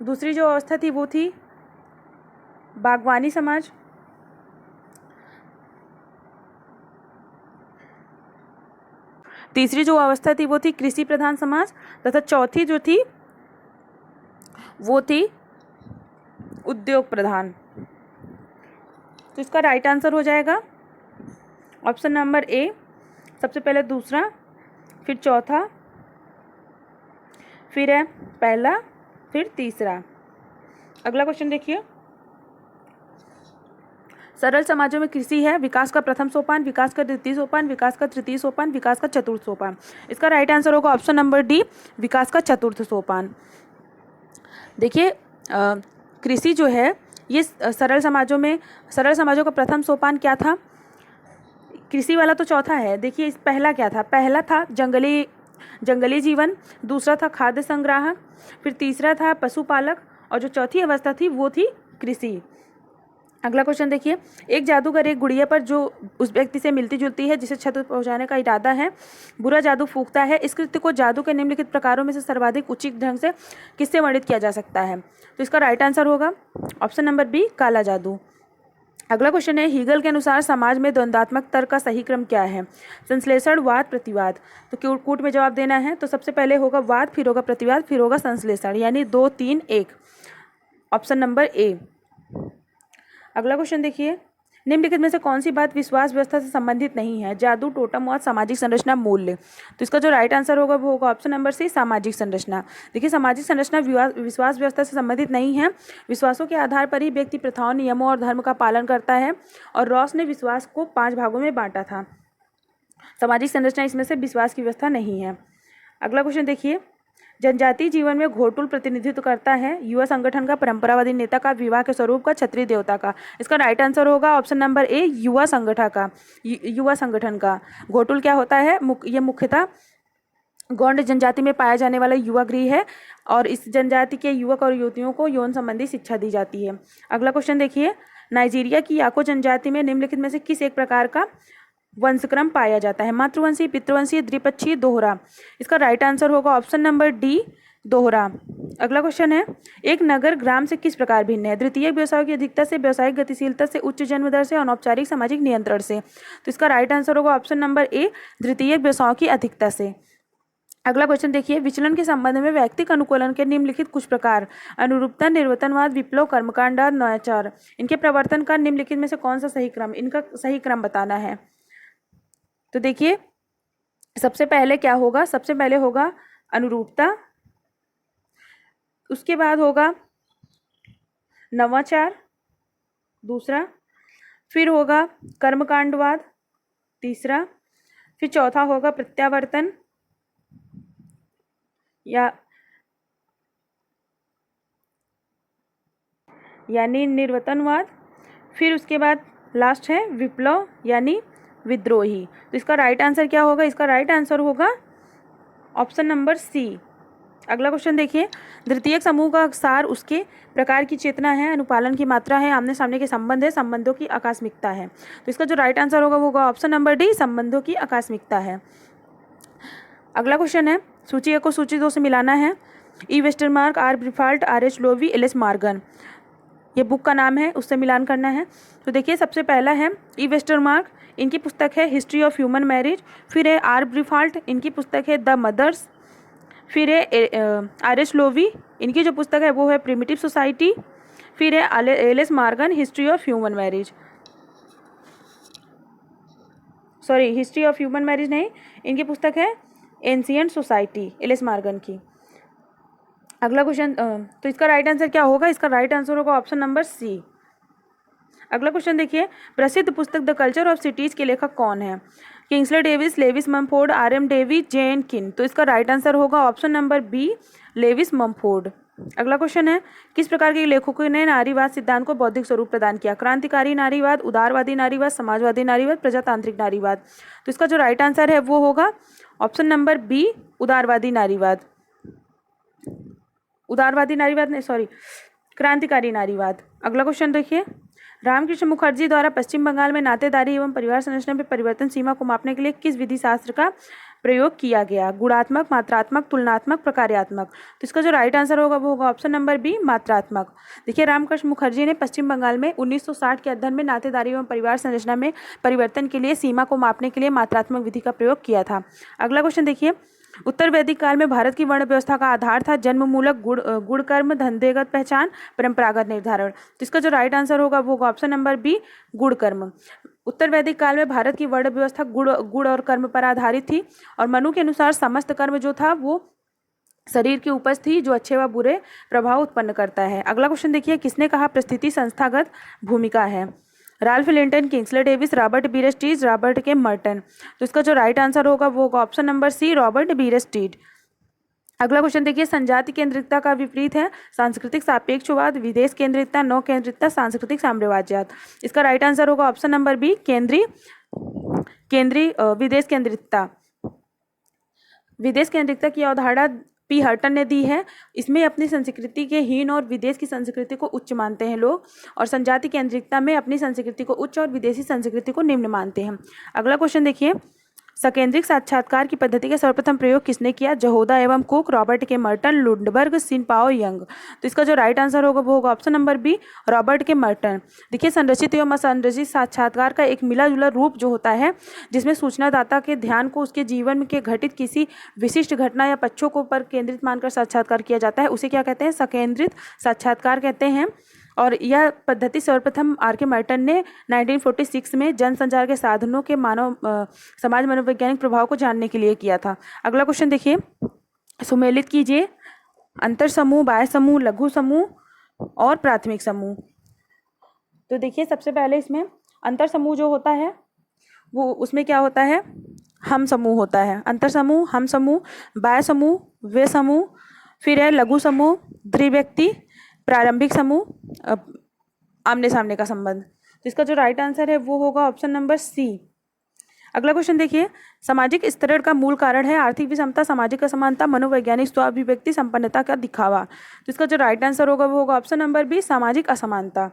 दूसरी जो अवस्था थी वो थी बागवानी समाज। तीसरी जो अवस्था थी वो थी कृषि प्रधान समाज, तथा चौथी जो थी वो थी उद्योग प्रधान। तो इसका राइट आंसर हो जाएगा ऑप्शन नंबर ए, सबसे पहले दूसरा, फिर चौथा, फिर है पहला, फिर तीसरा। अगला क्वेश्चन देखिए, सरल समाजों में कृषि है विकास का प्रथम सोपान, विकास का द्वितीय सोपान, विकास का तृतीय सोपान, विकास का चतुर्थ सोपान। इसका राइट आंसर होगा ऑप्शन नंबर डी, विकास का चतुर्थ सोपान। देखिए, कृषि जो है ये सरल समाजों का प्रथम सोपान क्या था? कृषि वाला तो चौथा है। देखिए, इस पहला क्या था? पहला था जंगली जीवन, दूसरा था खाद्य संग्राहक, फिर तीसरा था पशुपालक और जो चौथी अवस्था थी वो थी कृषि। अगला क्वेश्चन देखिए, एक जादूगर एक गुड़िया पर जो उस व्यक्ति से मिलती जुलती है जिसे क्षत पहुंचाने का इरादा है बुरा जादू फूंकता है। इस कृत्य को जादू के निम्नलिखित प्रकारों में से सर्वाधिक उचित ढंग से किससे वर्णित किया जा सकता है? तो इसका राइट आंसर होगा ऑप्शन नंबर बी, काला जादू। अगला क्वेश्चन है, हीगल के अनुसार समाज में द्वंद्वात्मक तर्क का सही क्रम क्या है? संश्लेषण, वाद, प्रतिवाद। तो कूट में जवाब देना है। तो सबसे पहले होगा वाद, फिर होगा प्रतिवाद, फिर होगा संश्लेषण, यानी 2 3 1, ऑप्शन नंबर ए। अगला क्वेश्चन देखिए, निम्नलिखित में से कौन सी बात विश्वास व्यवस्था से संबंधित नहीं है? जादू, टोटमवाद, सामाजिक संरचना, मूल्य। तो इसका जो राइट आंसर होगा वो होगा ऑप्शन नंबर सी, सामाजिक संरचना। देखिए, सामाजिक संरचना विश्वास व्यवस्था से संबंधित नहीं है। विश्वासों के आधार पर ही व्यक्ति प्रथाओं, नियमों और धर्म का पालन करता है। और रॉस ने विश्वास को 5 भागों में बांटा था। सामाजिक संरचना इसमें से विश्वास की व्यवस्था नहीं है। अगला क्वेश्चन देखिए, जनजातीय जीवन में घोटुल प्रतिनिधित्व करता है युवा संगठन का, परंपरावादी नेता का, विवाह के स्वरूप का, क्षत्रिय देवता का। इसका राइट आंसर होगा ऑप्शन नंबर ए, युवा संगठन का। घोटुल क्या होता है? ये मुख्यतः गौंड जनजाति में पाया जाने वाला युवा गृह है और इस जनजाति के युवक और युवतियों को यौन संबंधी शिक्षा दी जाती है। अगला क्वेश्चन देखिए, नाइजीरिया की याको जनजाति में निम्नलिखित में से किस एक प्रकार का वंशक्रम पाया जाता है? मातृवंशीय, पितृवंशीय, द्विपक्षीय, दोहरा। इसका राइट आंसर होगा ऑप्शन नंबर डी, दोहरा। अगला क्वेश्चन है, एक नगर ग्राम से किस प्रकार भिन्न है? द्वितीयक व्यवसायों की अधिकता से, व्यावसायिक गतिशीलता से, उच्च जन्म दर से, अनौपचारिक सामाजिक नियंत्रण से। तो इसका राइट आंसर होगा ऑप्शन नंबर ए, द्वितीयक व्यवसायों की अधिकता से। अगला क्वेश्चन देखिए, विचलन के संबंध में वैयक्तिक अनुकूलन के निम्नलिखित कुछ प्रकार, अनुरूपता, निर्वर्तनवाद, विप्लव, कर्मकांड, नवाचार, इनके प्रवर्तन का निम्नलिखित में से कौन सा सही क्रम, इनका सही क्रम बताना है। तो देखिए, सबसे पहले क्या होगा? सबसे पहले होगा अनुरूपता, उसके बाद होगा नवाचार दूसरा, फिर होगा कर्मकांडवाद तीसरा, फिर चौथा होगा प्रत्यावर्तन यानी निर्वर्तनवाद, फिर उसके बाद लास्ट है विप्लव यानी विद्रोही। तो इसका राइट आंसर क्या होगा? इसका राइट आंसर होगा ऑप्शन नंबर सी। अगला क्वेश्चन देखिए, द्वितीयक समूह का सार उसके प्रकार की चेतना है, अनुपालन की मात्रा है, आमने सामने के संबंध है, संबंधों की आकस्मिकता है। तो इसका जो राइट आंसर होगा वो होगा ऑप्शन नंबर डी, संबंधों की आकस्मिकता है। अगला क्वेश्चन है, सूची 1 को सूची 2 से मिलाना है। E Westermarck, R Briffault, R H Lowie, L S Morgan, ये बुक का नाम है, उससे मिलान करना है। तो देखिए, सबसे पहला है ई वेस्टरमार्क, इनकी पुस्तक है हिस्ट्री ऑफ ह्यूमन मैरिज। फिर है आर ब्रिफाल्ट, इनकी पुस्तक है द मदर्स। फिर है आर एच लोवी, इनकी जो पुस्तक है वो है प्रिमिटिव सोसाइटी। फिर है L S Morgan, history of human marriage, sorry history of human marriage नहीं, इनकी पुस्तक है ancient society, L S Morgan की। अगला क्वेश्चन, तो इसका राइट आंसर क्या होगा? इसका राइट आंसर होगा ऑप्शन नंबर सी। अगला क्वेश्चन देखिए, प्रसिद्ध पुस्तक द कल्चर ऑफ सिटीज के लेखक कौन है? Kingsley Davis, Lewis Mumford, R M Davie, Jane Kin. तो इसका राइट आंसर होगा option number B, Lewis Mumford. अगला क्वेश्चन है, किस प्रकार के लेखकों ने नारीवाद सिद्धांत को बौद्धिक स्वरूप प्रदान किया? क्रांतिकारी नारीवाद, उदारवादी नारीवाद, समाजवादी नारीवाद, प्रजातांत्रिक नारीवाद। तो इसका जो राइट आंसर है वो होगा ऑप्शन नंबर बी, उदारवादी नारीवाद। क्रांतिकारी नारीवाद। अगला क्वेश्चन देखिए, रामकृष्ण मुखर्जी द्वारा पश्चिम बंगाल में नातेदारी एवं परिवार संरचना में परिवर्तन सीमा को मापने के लिए किस विधि शास्त्र का प्रयोग किया गया? गुणात्मक, मात्रात्मक, तुलनात्मक, प्रकार्यात्मक। तो इसका जो राइट आंसर होगा वो होगा ऑप्शन नंबर बी, मात्रात्मक। देखिए, रामकृष्ण मुखर्जी ने पश्चिम बंगाल में 1960 के अध्ययन में नातेदारी एवं परिवार संरचना में परिवर्तन के लिए सीमा को मापने के लिए मात्रात्मक विधि का प्रयोग किया था। अगला क्वेश्चन देखिए, उत्तर वैदिक काल में भारत की वर्ण व्यवस्था का आधार था जन्ममूलक गुण कर्म, धंधेगत पहचान, परंपरागत निर्धारण। तो इसका जो राइट आंसर होगा वो होगा ऑप्शन नंबर बी, गुण कर्म। उत्तर वैदिक काल में भारत की वर्ण व्यवस्था गुण और कर्म पर आधारित थी और मनु के अनुसार समस्त कर्म जो था वो शरीर की उपज थी जो अच्छे व बुरे प्रभाव उत्पन्न करता है। अगला क्वेश्चन देखिए, किसने कहा परिस्थिति संस्थागत भूमिका है? Ralph Linton, Kingsley Davis, Robert Bierstedt, Robert K Merton. तो इसका जो राइट आंसर होगा वो होगा option number C, Robert Bierstedt. अगला क्वेश्चन देखिए, संजाति केंद्रितता का विपरीत है सांस्कृतिक सापेक्षवाद, विदेश केंद्रितता, नौ केंद्रितता, सांस्कृतिक साम्राज्यवाद। इसका राइट आंसर होगा ऑप्शन नंबर बी, विदेश केंद्रितता। विदेश केंद्रितता की अवधारणा पी हर्टन ने दी है। इसमें अपनी संस्कृति के हीन और विदेश की संस्कृति को उच्च मानते हैं लोग, और संजाति केंद्रितता में अपनी संस्कृति को उच्च और विदेशी संस्कृति को निम्न मानते हैं। अगला क्वेश्चन देखिए, सकेंद्रिक साक्षात्कार की पद्धति का सर्वप्रथम प्रयोग किसने किया? जहोदा एवं cook, Robert K Merton, Lundberg, सिनपाओ young. तो इसका जो राइट आंसर होगा वो होगा option number B, Robert K Merton. देखिए, संरचित एवं असंरचित साक्षात्कार का एक मिला जुला रूप जो होता है जिसमें सूचनादाता के ध्यान को उसके जीवन के घटित किसी विशिष्ट घटना या पक्षों को पर केंद्रित मानकर साक्षात्कार किया जाता है, उसे क्या कहते हैं? सकेंद्रित साक्षात्कार कहते हैं। और यह पद्धति सर्वप्रथम R.K. मार्टन ने 1946 में जनसंचार के साधनों के समाज मनोवैज्ञानिक प्रभाव को जानने के लिए किया था। अगला क्वेश्चन देखिए, सुमेलित कीजिए अंतर समूह, बाह्य समूह, लघु समूह और प्राथमिक समूह। तो देखिए सबसे पहले इसमें अंतर समूह जो होता है वो उसमें क्या होता है, हम समूह होता है। अंतर समूह, हम समूह, बाह्य समूह, वे समूह, फिर है लघु समूह, द्विव्यक्ति, प्रारंभिक समूह, आमने सामने का संबंध। तो इसका जो राइट आंसर है वो होगा ऑप्शन नंबर सी। अगला क्वेश्चन देखिए, सामाजिक स्तरण का मूल कारण है आर्थिक विषमता, सामाजिक असमानता, मनोवैज्ञानिक स्वाभिव्यक्ति, संपन्नता का दिखावा। तो इसका जो राइट आंसर होगा वो होगा ऑप्शन नंबर बी, सामाजिक असमानता।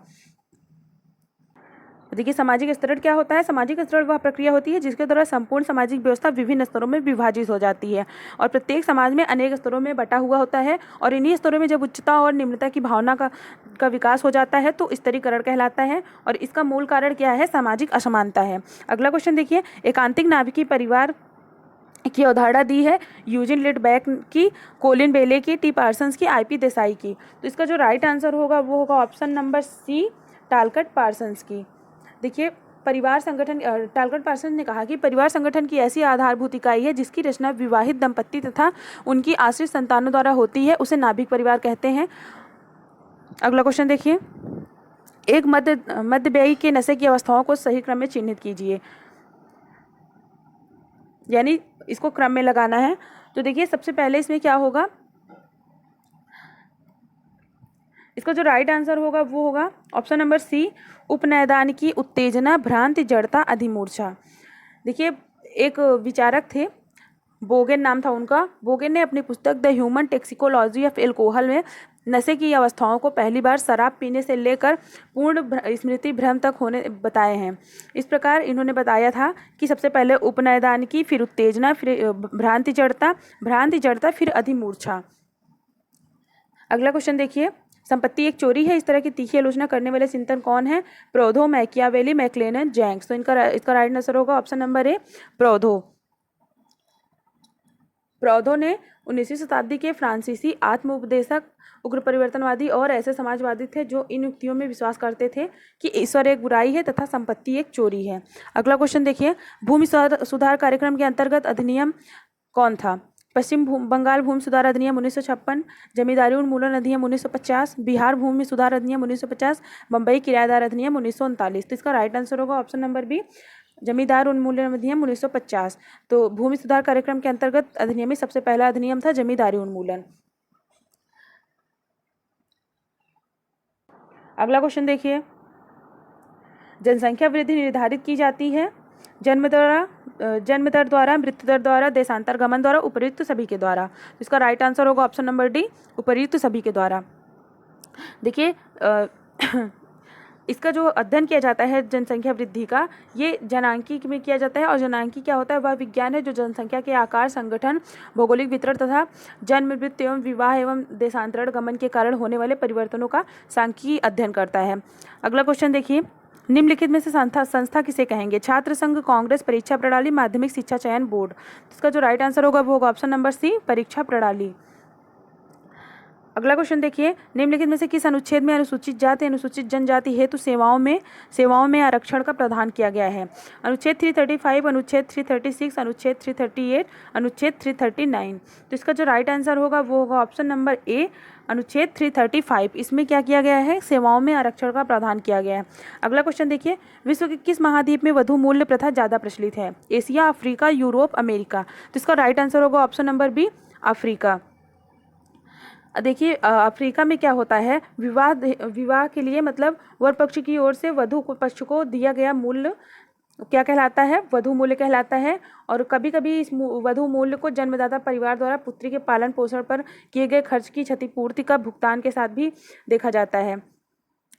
देखिए सामाजिक स्तरण क्या होता है, सामाजिक स्तरण वह प्रक्रिया होती है जिसके द्वारा संपूर्ण सामाजिक व्यवस्था विभिन्न स्तरों में विभाजित हो जाती है और प्रत्येक समाज में अनेक स्तरों में बटा हुआ होता है और इन्हीं स्तरों में जब उच्चता और निम्नता की भावना का विकास हो जाता है तो स्तरीकरण कहलाता है और इसका मूल कारण क्या है, सामाजिक असमानता है। अगला क्वेश्चन देखिए, एकांतिक नाभिकीय परिवार की अवधारणा दी है यूजिन लिटबैक की, कोलिन बेले की, टी पार्सन्स की, IP देसाई की। तो इसका जो राइट आंसर होगा वो होगा option number C, Talcott Parsons की। देखिए परिवार संगठन, टालकट पार्सन ने कहा कि परिवार संगठन की ऐसी आधारभूत इकाई है जिसकी रचना विवाहित दंपत्ति तथा उनकी आश्रित संतानों द्वारा होती है, उसे नाभिक परिवार कहते हैं। अगला क्वेश्चन देखिए, एक मध्यव्ययी के नशे की अवस्थाओं को सही क्रम में चिन्हित कीजिए, यानी इसको क्रम में लगाना है। तो देखिए सबसे पहले इसमें क्या होगा, इसका जो राइट आंसर होगा वो होगा ऑप्शन नंबर सी, उपनैदान की उत्तेजना, भ्रांति, जड़ता, अधिमूर्छा। देखिए एक विचारक थे, बोगेन नाम था उनका। बोगेन ने अपनी पुस्तक the human toxicology of alcohol में नशे की अवस्थाओं को पहली बार शराब पीने से लेकर पूर्ण स्मृति भ्रम तक होने बताए हैं। इस प्रकार इन्होंने बताया था कि सबसे पहले उपनैदान की, फिर उत्तेजना, फिर भ्रांति जड़ता, फिर अधिमूर्छा। अगला क्वेश्चन देखिए, संपत्ति एक चोरी है, इस तरह की तीखी आलोचना करने वाले चिंतन कौन है, प्रोधो, मैकियावेली, मैक्लेनन, जेंक्स। तो इसका राइट आंसर होगा ऑप्शन नंबर ए, प्रोधो। प्रोधो ने 19वीं शताब्दी के फ्रांसीसी आत्मोपदेशक, उग्र परिवर्तनवादी और ऐसे समाजवादी थे जो इन युक्तियों में विश्वास करते थे कि ईश्वर एक बुराई है तथा संपत्ति एक चोरी है। अगला क्वेश्चन देखिए, भूमि सुधार कार्यक्रम के अंतर्गत अधिनियम कौन था, पश्चिम बंगाल भूमि सुधार अधिनियम 1956, जमींदारी उन्मूलन अधिनियम 1950, बिहार भूमि सुधार अधिनियम 1950, बम्बई किराएदार अधिनियम 1939। तो इसका राइट आंसर होगा ऑप्शन नंबर बी, जमींदार उन्मूलन अधिनियम 1950। तो भूमि सुधार कार्यक्रम के अंतर्गत अधिनियम में सबसे पहला अधिनियम था जमींदारी उन्मूलन। अगला क्वेश्चन देखिए, जनसंख्या वृद्धि निर्धारित की जाती है जन्म दर द्वारा, मृत्यु दर द्वारा, देशांतर गमन द्वारा, उपर्युक्त सभी के द्वारा। इसका राइट आंसर होगा ऑप्शन नंबर डी, उपर्युक्त सभी के द्वारा। देखिए इसका जो अध्ययन किया जाता है जनसंख्या वृद्धि का, ये जनांकी में किया जाता है और जनांकी क्या होता है, वह विज्ञान है जो जनसंख्या के आकार, संगठन, भौगोलिक वितरण तथा जन्म, मृत्यु एवं विवाह एवं देशांतरण गमन के कारण होने वाले परिवर्तनों का सांख्यिकी अध्ययन करता है। अगला क्वेश्चन देखिए, निम्नलिखित में से संस्था किसे कहेंगे, छात्र संघ, कांग्रेस, परीक्षा प्रणाली, माध्यमिक शिक्षा चयन बोर्ड। इसका जो राइट आंसर होगा वो होगा ऑप्शन नंबर सी, परीक्षा प्रणाली। अगला क्वेश्चन देखिए, निम्नलिखित में से किस अनुच्छेद में अनुसूचित जाति, अनुसूचित जनजाति हेतु सेवाओं में आरक्षण का प्रावधान किया गया है, अनुच्छेद 335, अनुच्छेद 336, अनुच्छेद 338, अनुच्छेद 339। तो इसका जो राइट आंसर होगा वो होगा ऑप्शन नंबर ए, अनुच्छेद 335। इसमें क्या किया गया है, सेवाओं में आरक्षण का प्रावधान किया गया है। अगला क्वेश्चन देखिए, विश्व के किस महाद्वीप में वधु मूल्य प्रथा ज़्यादा प्रचलित है, एशिया, अफ्रीका, यूरोप, अमेरिका। तो इसका राइट आंसर होगा ऑप्शन नंबर बी, अफ्रीका। देखिए अफ्रीका में क्या होता है, विवाह के लिए मतलब वर पक्ष की ओर से वधु पक्ष को दिया गया मूल्य क्या कहलाता है, वधु मूल्य कहलाता है। और कभी कभी इस वधु मूल्य को जन्मदाता परिवार द्वारा पुत्री के पालन पोषण पर किए गए खर्च की क्षतिपूर्ति का भुगतान के साथ भी देखा जाता है।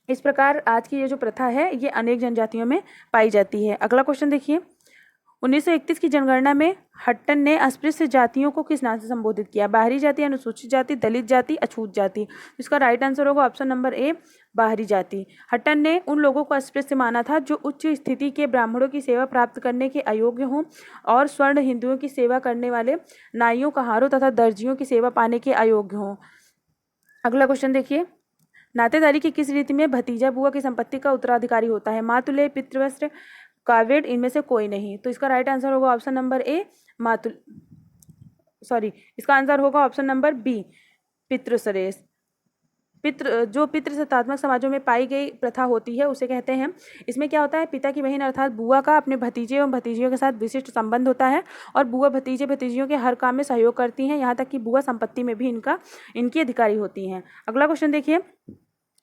इस प्रकार आज की ये जो प्रथा है ये अनेक जनजातियों में पाई जाती है। अगला क्वेश्चन देखिए, 1931 की जनगणना में हट्टन ने अस्पृश्य जातियों को किस नाम से संबोधित किया, बाहरी जाति, अनुसूचित जाति, दलित जाति, अछूत जाति। इसका राइट आंसर होगा ऑप्शन नंबर ए, बाहरी जाति। हट्टन ने उन लोगों को अस्पृश्य माना था जो उच्च स्थिति के ब्राह्मणों की सेवा प्राप्त करने के अयोग्य हों और स्वर्ण हिंदुओं की सेवा करने वाले नाइयों, कहारों तथा दर्जियों की सेवा पाने के अयोग्य हों। अगला क्वेश्चन देखिए, नातेदारी की किस रीति में भतीजा बुआ की संपत्ति का उत्तराधिकारी होता है? मातुल्य, पितृवस्त्र, काव्यड, इनमें से कोई नहीं। तो इसका राइट आंसर होगा ऑप्शन नंबर ए, इसका आंसर होगा ऑप्शन नंबर बी, पितृश्रेष्ठ। जो पितृ सत्तात्मक समाजों में पाई गई प्रथा होती है उसे कहते हैं। इसमें क्या होता है, पिता की बहन अर्थात बुआ का अपने भतीजे एवं भतीजियों के साथ विशिष्ट संबंध होता है और बुआ भतीजे भतीजियों के हर काम में सहयोग करती हैं, यहाँ तक कि बुआ संपत्ति में भी इनकी अधिकारी होती हैं। अगला क्वेश्चन देखिए,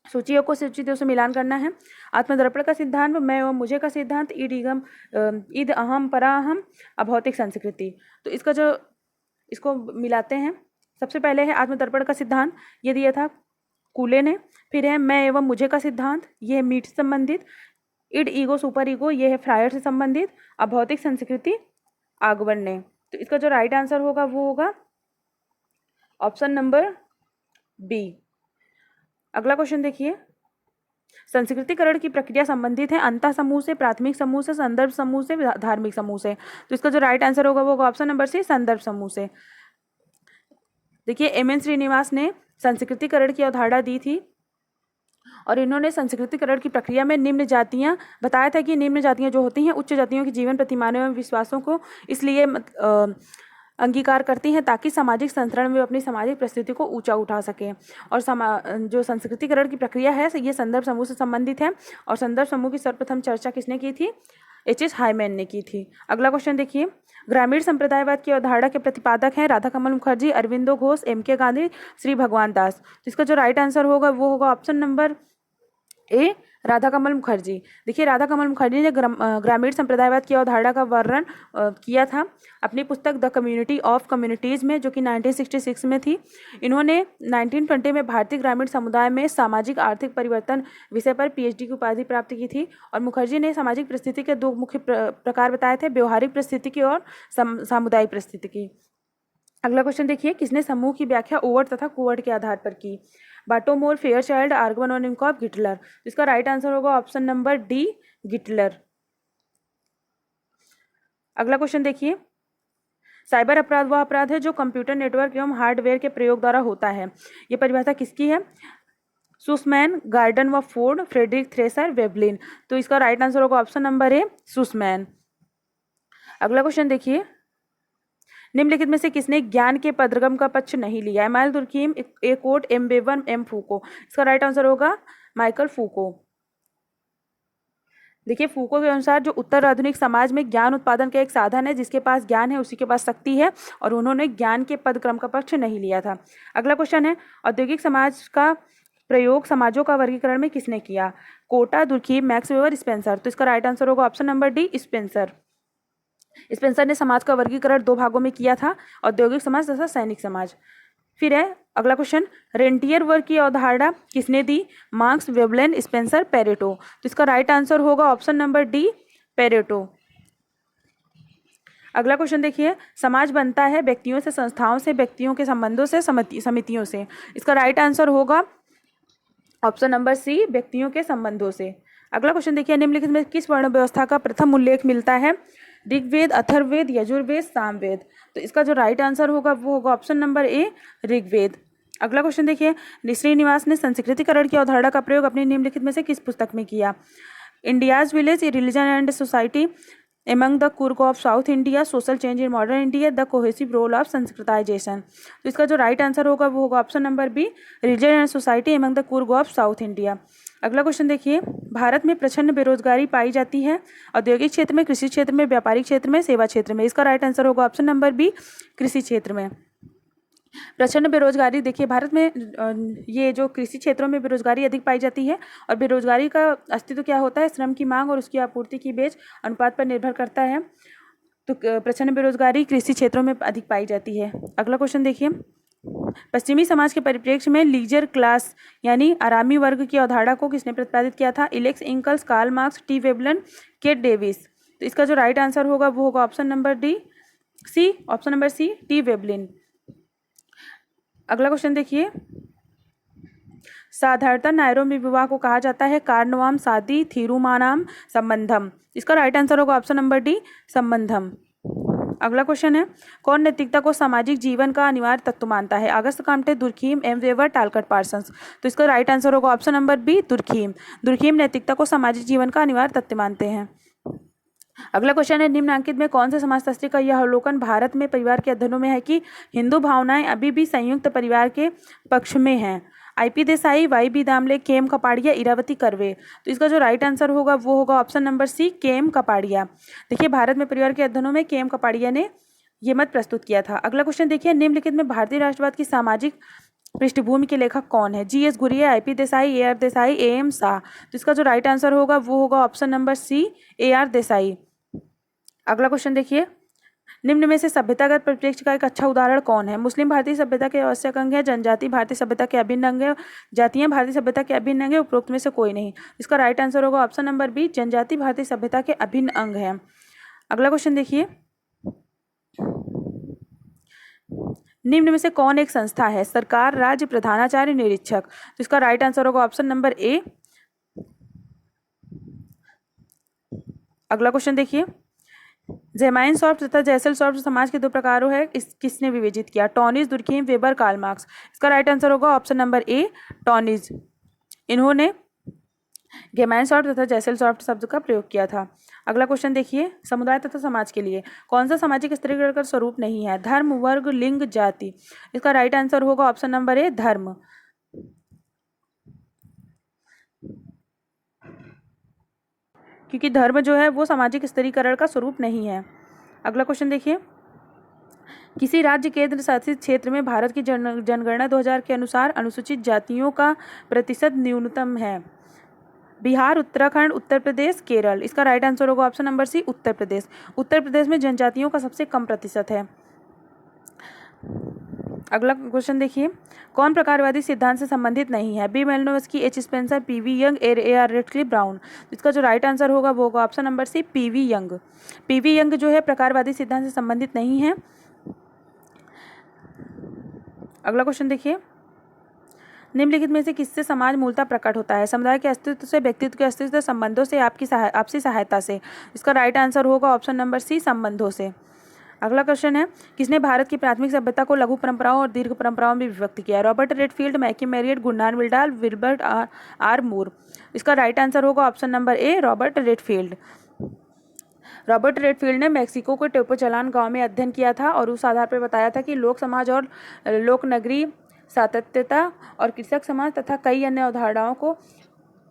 सूचियों को सूचियों से मिलान करना है। आत्मदर्पण का सिद्धांत, मैं एवं मुझे का सिद्धांत, ईद अहम पराहम, अभौतिक संस्कृति। तो इसको मिलाते हैं। सबसे पहले है आत्मदर्पण का सिद्धांत, ये दिया था कूले ने। फिर है मैं एवं मुझे का सिद्धांत, ये है मीट से संबंधित। इड ईगो सुपर ईगो, ये है फ्रायर से संबंधित। अभौतिक संस्कृति आगवन ने। तो इसका जो राइट आंसर होगा वो होगा ऑप्शन नंबर बी। अगला क्वेश्चन देखिए, संस्कृतिकरण की प्रक्रिया संबंधित है अंतः समूह से, प्राथमिक समूह से, संदर्भ समूह से, धार्मिक समूह से। तो इसका जो राइट आंसर होगा वो होगा ऑप्शन नंबर सी, संदर्भ समूह से। देखिए एम.एन. श्रीनिवास ने संस्कृतिकरण की अवधारणा दी थी और इन्होंने संस्कृतिकरण की प्रक्रिया में निम्न जातियां बताया था कि निम्न जातियां जो होती हैं उच्च जातियों की जीवन प्रतिमानों एवं विश्वासों को इसलिए अंगीकार करती हैं ताकि सामाजिक संतरण में अपनी सामाजिक परिस्थिति को ऊंचा उठा सकें। और जो संस्कृतिकरण की प्रक्रिया है ये संदर्भ समूह से संबंधित है और संदर्भ समूह की सर्वप्रथम चर्चा किसने की थी? H.S. हाइमैन ने की थी। अगला क्वेश्चन देखिए, ग्रामीण संप्रदायवाद की अवधारणा के प्रतिपादक हैं राधा कमल मुखर्जी, अरविंदो घोष, M.K. गांधी, श्री भगवान दास। तो इसका जो राइट आंसर होगा वो होगा ऑप्शन नंबर ए, राधा कमल मुखर्जी। देखिए राधा कमल मुखर्जी ने ग्रामीण संप्रदायवाद की अवधारणा का वर्णन किया था अपनी पुस्तक द कम्युनिटी ऑफ कम्युनिटीज़ में, जो कि 1966 में थी। इन्होंने 1920 में भारतीय ग्रामीण समुदाय में सामाजिक आर्थिक परिवर्तन विषय पर PhD की उपाधि प्राप्त की थी। और मुखर्जी ने सामाजिक परिस्थिति के दो मुख्य प्रकार बताए थे, व्यवहारिक परिस्थिति की और सामुदायिक परिस्थिति की। अगला क्वेश्चन देखिए, किसने समूह की व्याख्या ओवर्ट तथा कोवर्ट के आधार पर की? बाटोमोर, फेयरचाइल्ड, आर्गवन और निमकॉफ, गिटलर। इसका राइट आंसर होगा ऑप्शन नंबर डी, गिटलर। अगला क्वेश्चन देखिए, साइबर अपराध वह अपराध है जो कंप्यूटर नेटवर्क एवं हार्डवेयर के प्रयोग द्वारा होता है। यह परिभाषा किसकी है? सुसमैन, गार्डन व फोर्ड, फ्रेडरिक थ्रेसर, वेबलिन। तो इसका राइट आंसर होगा ऑप्शन नंबर ए, सुसमैन। अगला क्वेश्चन देखिए, निम्नलिखित में से किसने ज्ञान के पदगम का पक्ष नहीं लिया? एमाइल दुर्कीम, ए कोट, एम बेवन, एम फूको। इसका राइट आंसर होगा माइकल फूको। देखिए फूको के अनुसार जो उत्तर आधुनिक समाज में ज्ञान उत्पादन का एक साधन है, जिसके पास ज्ञान है उसी के पास शक्ति है, और उन्होंने ज्ञान के पदक्रम का पक्ष नहीं लिया था। अगला क्वेश्चन है, औद्योगिक समाज का प्रयोग समाजों का वर्गीकरण में किसने किया? कोटा, दुर्कीम, मैक्स वेबर, स्पेंसर। तो इसका राइट आंसर होगा option number D, Spencer. Spencer ने समाज का वर्गीकरण दो भागों में किया था, औद्योगिक समाज तथा सैनिक समाज। फिर है अगला क्वेश्चन, रेंटियर वर्ग की अवधारणा किसने दी? Marx, Veblen, Spencer, Pareto. तो इसका राइट आंसर होगा ऑप्शन नंबर डी, पेरेटो। अगला क्वेश्चन देखिए, समाज बनता है व्यक्तियों से, संस्थाओं से, व्यक्तियों के संबंधों से, समितियों से। इसका राइट आंसर होगा ऑप्शन नंबर सी, व्यक्तियों के संबंधों से। अगला क्वेश्चन देखिए, निम्नलिखित में किस वर्ण व्यवस्था का प्रथम उल्लेख मिलता है? ऋग्वेद, अथर्ववेद, यजुर्वेद, सामवेद। तो इसका जो राइट आंसर होगा वो होगा ऑप्शन नंबर ए, ऋग्वेद। अगला क्वेश्चन देखिए, श्रीनिवास ने संस्कृतिकरण की अवधारणा का प्रयोग अपनी निम्नलिखित में से किस पुस्तक में किया? India's village, religion and society among the Coorg of South India, social change in modern India, the cohesive role of Sanskritisation. तो इसका जो राइट आंसर होगा वो होगा option number B, religion and society among the Coorg of South India. अगला question देखिए, भारत में प्रचंड बेरोजगारी पाई जाती है औद्योगिक क्षेत्र में, कृषि क्षेत्र में, व्यापारिक क्षेत्र में, सेवा क्षेत्र में। इसका राइट आंसर होगा ऑप्शन नंबर बी, कृषि क्षेत्र में। प्रचंड बेरोजगारी, देखिए भारत में ये जो कृषि क्षेत्रों में बेरोजगारी अधिक पाई जाती है, और बेरोजगारी का अस्तित्व क्या होता है? श्रम की मांग और उसकी आपूर्ति की बीच अनुपात पर निर्भर करता है। तो प्रचंड बेरोजगारी कृषि क्षेत्रों में अधिक पाई जाती है। अगला क्वेश्चन देखिए, पश्चिमी समाज के परिप्रेक्ष्य में लीजर क्लास यानी आरामी वर्ग की अवधारणा को किसने प्रतिपादित किया था? Alex Inkeles, Karl Marx, T Veblen, Kate Davis. तो इसका जो राइट आंसर होगा वो होगा option number D, C, option number C, T Veblen. अगला क्वेश्चन देखिए, साधारणतः नायरों में विवाह को कहा जाता है कार्नवाम, शादी, थीरुमानाम, संबंधम। इसका राइट आंसर होगा ऑप्शन नंबर डी, संबंधम। अगला क्वेश्चन है, कौन नैतिकता को सामाजिक जीवन का अनिवार्य तत्व मानता है? Auguste Comte, Durkheim, M Weber, Talcott Parsons. तो इसका राइट आंसर होगा option number B, Durkheim. Durkheim नैतिकता को सामाजिक जीवन का अनिवार्य तत्व मानते हैं। अगला क्वेश्चन है, निम्नलिखित में कौन से समाजशास्त्री का यह अवलोकन भारत में परिवार के अध्ययनों में है कि हिंदू भावनाएं अभी भी संयुक्त परिवार के पक्ष में हैं? IP Desai, Y B Damle, K M Kapadia, Irawati Karve. तो इसका जो राइट आंसर होगा वो होगा option number C, K M Kapadia. देखिए, भारत में परिवार के अध्ययनों में केम कपाड़िया ने ये मत प्रस्तुत किया था। अगला क्वेश्चन देखिए, निम्नलिखित में भारतीय राष्ट्रवाद की सामाजिक पृष्ठभूमि के लेखक कौन है? G S Ghurye, I P Desai, A R Desai, A M Shah. तो इसका जो राइट आंसर होगा वो होगा option number C, A R Desai. अगला क्वेश्चन देखिए, निम्न में से सभ्यतागत परिप्रेक्ष्य का एक अच्छा उदाहरण कौन है? मुस्लिम भारतीय सभ्यता के आवश्यक अंग है, जनजाति भारतीय सभ्यता के अभिन्न अंग है, जातियां भारतीय सभ्यता के अभिन्न अंग है, उपरोक्त में से कोई नहीं। इसका राइट आंसर होगा ऑप्शन नंबर बी, जनजाति भारतीय सभ्यता के अभिन्न अंग है। अगला क्वेश्चन देखिए, निम्न में से कौन एक संस्था है? सरकार, राज्य, प्रधानाचार्य, निरीक्षक। तो इसका राइट आंसर होगा ऑप्शन नंबर ए। अगला क्वेश्चन देखिए, ज़ेमाइन सॉफ्ट तथा जैसल सॉफ्ट समाज के दो प्रकारों है, किसने विवेचित किया? टॉनिज, दुर्खीम, वेबर, कार्ल मार्क्स। इसका राइट आंसर होगा ऑप्शन नंबर ए, टॉनिज। इन्होंने गेमाइन सॉफ्ट तथा जैसल सॉफ्ट शब्द का प्रयोग किया था। अगला क्वेश्चन देखिए, समुदाय तथा समाज के लिए कौन सा सामाजिक स्तरीकरण का स्वरूप नहीं है? धर्म, वर्ग, लिंग, जाति। इसका राइट आंसर होगा ऑप्शन नंबर ए, धर्म। क्योंकि धर्म जो है वो सामाजिक स्तरीकरण का स्वरूप नहीं है। अगला क्वेश्चन देखिए, किसी राज्य केंद्र शासित क्षेत्र में भारत की जनगणना 2000 के अनुसार अनुसूचित जातियों का प्रतिशत न्यूनतम है? बिहार, उत्तराखंड, उत्तर प्रदेश, केरल। इसका राइट आंसर होगा ऑप्शन नंबर सी, उत्तर प्रदेश। उत्तर प्रदेश में जनजातियों का सबसे कम प्रतिशत है। अगला क्वेश्चन देखिए, कौन प्रकारवादी सिद्धांत से संबंधित नहीं है? B Malinowski, H Spencer, P V Young, A R Radcliffe Brown. इसका जो राइट आंसर होगा वो होगा option number C, P V Young. P V Young जो है प्रकारवादी सिद्धांत से संबंधित नहीं है। अगला क्वेश्चन देखिए, निम्नलिखित में से किससे समाज मूलतः प्रकट होता है? समुदाय के अस्तित्व से, व्यक्तित्व के अस्तित्व से, संबंधों से, आपसी सहायता से। इसका राइट आंसर होगा ऑप्शन नंबर सी, संबंधों से। अगला क्वेश्चन है, किसने भारत की प्राथमिक सभ्यता को लघु परंपराओं और दीर्घ परंपराओं में विभक्त किया? Robert Redfield, McKim Marriott, Gunnar Myrdal, Wilbert R Moore. इसका राइट आंसर होगा option number A, Robert Redfield. Robert Redfield ने मैक्सिको के टेपोचलान गांव में अध्ययन किया था और उस आधार पर बताया था कि लोक समाज और लोक नगरी सातत्यता और कृषक समाज तथा कई अन्य अवधारणाओं को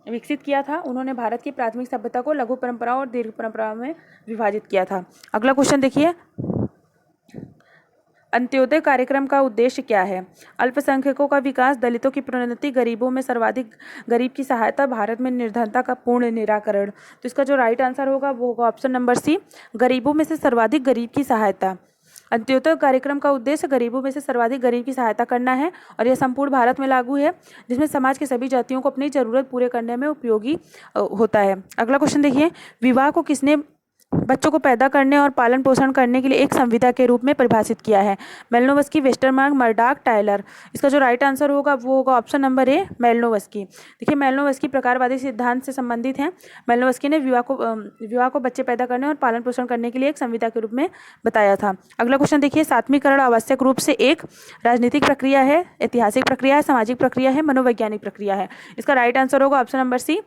विकसित किया था। उन्होंने भारत की प्राथमिक सभ्यता को लघु परंपराओं और दीर्घ परंपराओं में विभाजित किया था। अगला क्वेश्चन देखिए, अंत्योदय कार्यक्रम का उद्देश्य क्या है? अल्पसंख्यकों का विकास, दलितों की प्रोन्नति, गरीबों में सर्वाधिक गरीब की सहायता, भारत में निर्धनता का पूर्ण निराकरण। तो इसका जो राइट आंसर होगा वो होगा ऑप्शन नंबर सी, गरीबों में से सर्वाधिक गरीब की सहायता। अंत्योदय कार्यक्रम का उद्देश्य गरीबों में से सर्वाधिक गरीब की सहायता करना है और यह संपूर्ण भारत में लागू है, जिसमें समाज के सभी जातियों को अपनी जरूरत पूरे करने में उपयोगी होता है। अगला क्वेश्चन देखिए, विवाह को किसने बच्चों को पैदा करने और पालन पोषण करने के लिए एक संविदा के रूप में परिभाषित किया है? मेलिनोव्स्की, वेस्टरमार्क, मर्डाक, टायलर। इसका जो राइट आंसर होगा वो होगा ऑप्शन नंबर ए, मेलिनोव्स्की। देखिए, मेलिनोव्स्की प्रकारवादी सिद्धांत से संबंधित हैं। मेलिनोव्स्की ने विवाह को बच्चे पैदा करने और पालन पोषण करने के लिए एक संविदा के रूप में बताया था। अगला क्वेश्चन देखिए, सात्वीकरण आवश्यक रूप से एक राजनीतिक प्रक्रिया है, ऐतिहासिक प्रक्रिया है, सामाजिक प्रक्रिया है, मनोवैज्ञानिक प्रक्रिया है? इसका राइट आंसर होगा ऑप्शन नंबर सी,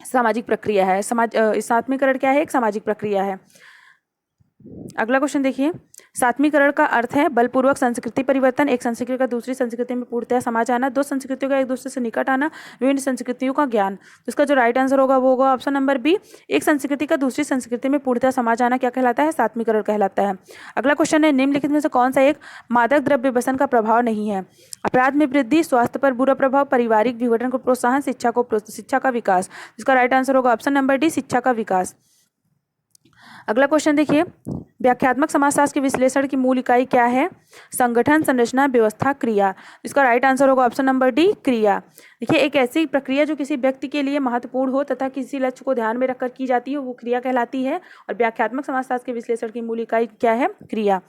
सामाजिक प्रक्रिया है। सात्वीकरण क्या है? एक सामाजिक प्रक्रिया है। अगला क्वेश्चन देखिए, सात्वीकरण का अर्थ है बलपूर्वक संस्कृति परिवर्तन, एक संस्कृति का दूसरी संस्कृति में पूर्णतः समा जाना, दो संस्कृतियों का एक दूसरे से निकट आना, विभिन्न संस्कृतियों का ज्ञान। तो इसका जो राइट आंसर होगा वो होगा ऑप्शन नंबर बी, एक संस्कृति का दूसरी संस्कृति में पूर्णतः समा जाना क्या कहलाता है? सात्वीकरण कहलाता है। अगला क्वेश्चन है, निम्नलिखित में से कौन सा एक मादक द्रव्य व्यसन का प्रभाव नहीं है? अपराध में वृद्धि, स्वास्थ्य पर बुरा प्रभाव, पारिवारिक विघटन को प्रोत्साहन, शिक्षा का विकास। इसका राइट आंसर होगा ऑप्शन नंबर डी, शिक्षा का विकास। अगला क्वेश्चन देखिए, व्याख्यात्मक समाजशास्त्र के विश्लेषण की मूल इकाई क्या है? संगठन, संरचना, व्यवस्था, क्रिया। इसका राइट आंसर होगा ऑप्शन नंबर डी, क्रिया। देखिए, एक ऐसी प्रक्रिया जो किसी व्यक्ति के लिए महत्वपूर्ण हो तथा किसी लक्ष्य को ध्यान में रखकर की जाती है वो क्रिया कहलाती है, और व्याख्यात्मक समाजशास्त्र के विश्लेषण की मूल इकाई क्या है? क्रिया।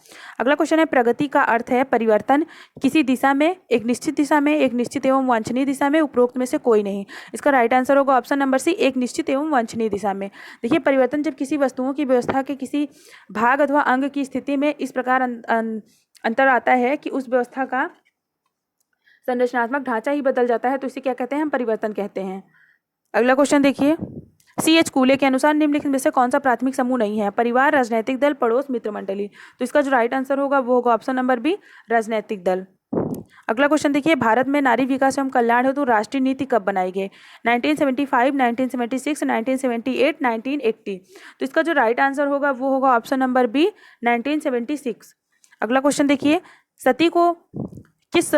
अगला क्वेश्चन है, प्रगति का अर्थ है परिवर्तन, किसी दिशा में, एक निश्चित दिशा में, एक निश्चित एवं वांछनीय दिशा में, उपरोक्त में से कोई नहीं। इसका राइट आंसर होगा ऑप्शन नंबर सी, एक निश्चित एवं वांछनीय दिशा में। देखिए, परिवर्तन जब किसी वस्तुओं की व्यवस्था के किसी भाग अथवा अंग की स्थिति में इस प्रकार अंतर आता है कि उस व्यवस्था का संरचनात्मक ढांचा ही बदल जाता है, तो इसे क्या कहते हैं, हम परिवर्तन कहते हैं। अगला क्वेश्चन देखिए, C.H. कूले के अनुसार निम्नलिखित में से कौन सा प्राथमिक समूह नहीं है? परिवार, राजनीतिक दल, पड़ोस, मित्र मंडली। तो इसका जो राइट आंसर होगा वो होगा ऑप्शन नंबर बी, राजनीतिक दल। अगला क्वेश्चन देखिए, भारत में नारी विकास एवं कल्याण हेतु राष्ट्रीय नीति कब बनाई गई? 1975, 1976, 1978, 1980। तो इसका जो राइट आंसर होगा वो होगा ऑप्शन नंबर बी, 1976। अगला क्वेश्चन देखिए, सती को किस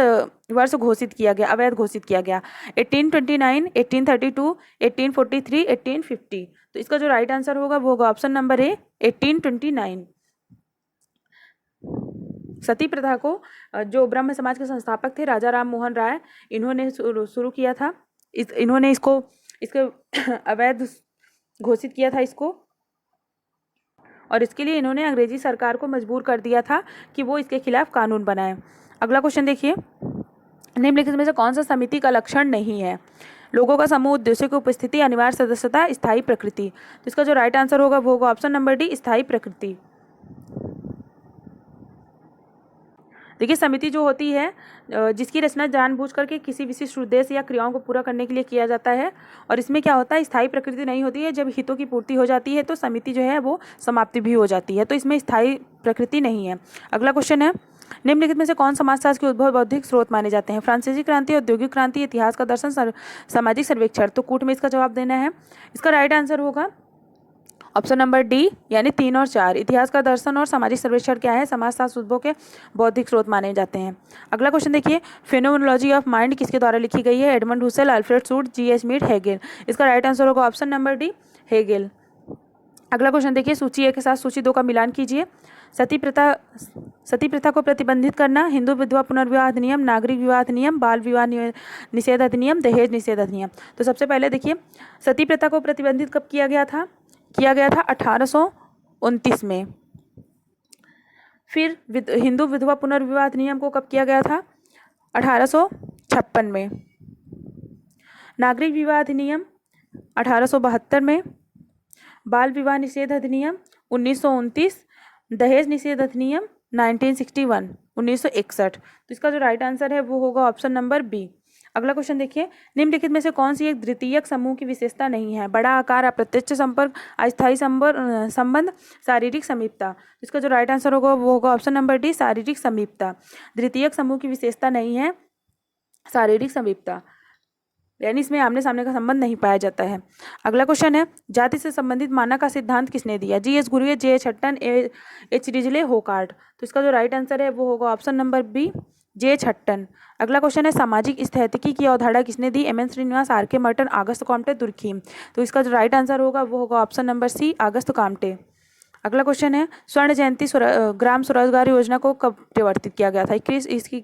वर्ष घोषित किया गया, अवैध घोषित किया गया? 1829, 1832, 1843, 1850। तो इसका जो राइट आंसर होगा वो होगा ऑप्शन नंबर ए, 1829। सती प्रथा को जो ब्रह्म समाज के संस्थापक थे राजा राम मोहन राय, इन्होंने शुरू किया था। इन्होंने इसको अवैध घोषित किया था इसको, और इसके लिए इन्होंने अंग्रेजी सरकार को मजबूर कर दिया था कि वो इसके खिलाफ कानून बनाए। अगला क्वेश्चन देखिए, निम्नलिखित में से कौन सा समिति का लक्षण नहीं है? लोगों का समूह, उद्देश्यों की उपस्थिति, अनिवार्य सदस्यता, स्थायी प्रकृति। तो इसका जो राइट आंसर होगा वो होगा ऑप्शन नंबर डी, स्थायी प्रकृति। देखिए, समिति जो होती है जिसकी रचना जानबूझ करके किसी विशिष्ट उद्देश्य या क्रियाओं को पूरा करने के लिए किया जाता है, और इसमें क्या होता है, स्थायी प्रकृति नहीं होती है। जब हितों की पूर्ति हो जाती है तो समिति जो है वो समाप्ति भी हो जाती है, तो इसमें स्थायी प्रकृति नहीं है। अगला क्वेश्चन है, निम्नलिखित में से कौन समाजशास्त्र के उद्भव बौद्धिक स्रोत माने जाते हैं? फ्रांसीसी क्रांति, औद्योगिक क्रांति, इतिहास का दर्शन, सामाजिक सर्वेक्षण। तो कूट में इसका जवाब देना है। इसका राइट आंसर होगा ऑप्शन नंबर डी, यानी 3 और 4। इतिहास का दर्शन और सामाजिक सर्वेक्षण क्या है? समाजशास्त्र उद्भव के बौद्धिक स्रोत माने जाते हैं। अगला क्वेश्चन देखिए, फेनोमेनोलॉजी ऑफ माइंड किसके द्वारा लिखी गई है? Edmund Husserl, Alfred Schutz, G.H. Mead, Hegel. इसका राइट आंसर होगा ऑप्शन नंबर डी, हेगेल। अगला क्वेश्चन देखिए, सूची 1 के साथ सूची 2 का मिलान कीजिए। सती प्रथा को प्रतिबंधित करना, हिंदू विधवा पुनर्विवाह अधिनियम, नागरिक विवाह अधिनियम, बाल विवाह निषेध अधिनियम, दहेज निषेध अधिनियम। तो सबसे पहले देखिए, सती प्रथा को प्रतिबंधित कब किया गया था? 1829 में। फिर हिंदू विधवा पुनर्विवाह अधिनियम को कब किया गया था? 1856 में। नागरिक विवाह अधिनियम 1872 में। बाल विवाह निषेध अधिनियम 1929। दहेज निषेध अधिनियम 1961, 1961। तो इसका जो राइट आंसर है वो होगा ऑप्शन नंबर बी। अगला क्वेश्चन देखिए, निम्नलिखित में से कौन सी एक द्वितीयक समूह की विशेषता नहीं है? बड़ा आकार, अप्रत्यक्ष संपर्क, अस्थायी संबंध, शारीरिक समीपता। इसका जो राइट आंसर होगा वो होगा ऑप्शन नंबर डी, शारीरिक समीपता। द्वितीयक समूह की विशेषता नहीं है शारीरिक समीपता, यानी इसमें आमने सामने का संबंध नहीं पाया जाता है। अगला क्वेश्चन है, जाति से संबंधित मानक का सिद्धांत किसने दिया? G.H. Ghurye, J.H. Hutton, H. Risley, Hocart. तो इसका जो राइट आंसर है वो होगा option number B, J.H. Hutton. अगला क्वेश्चन है, सामाजिक स्थैतिकी की अवधारणा किसने दी? M.N. Srinivas, R.K. Merton, Auguste Comte, Durkheim. तो इसका जो राइट आंसर होगा वो होगा option number C, Auguste Comte. अगला क्वेश्चन है, स्वर्ण जयंती ग्राम स्वरोजगार योजना को कब प्रवर्तित किया गया था? 21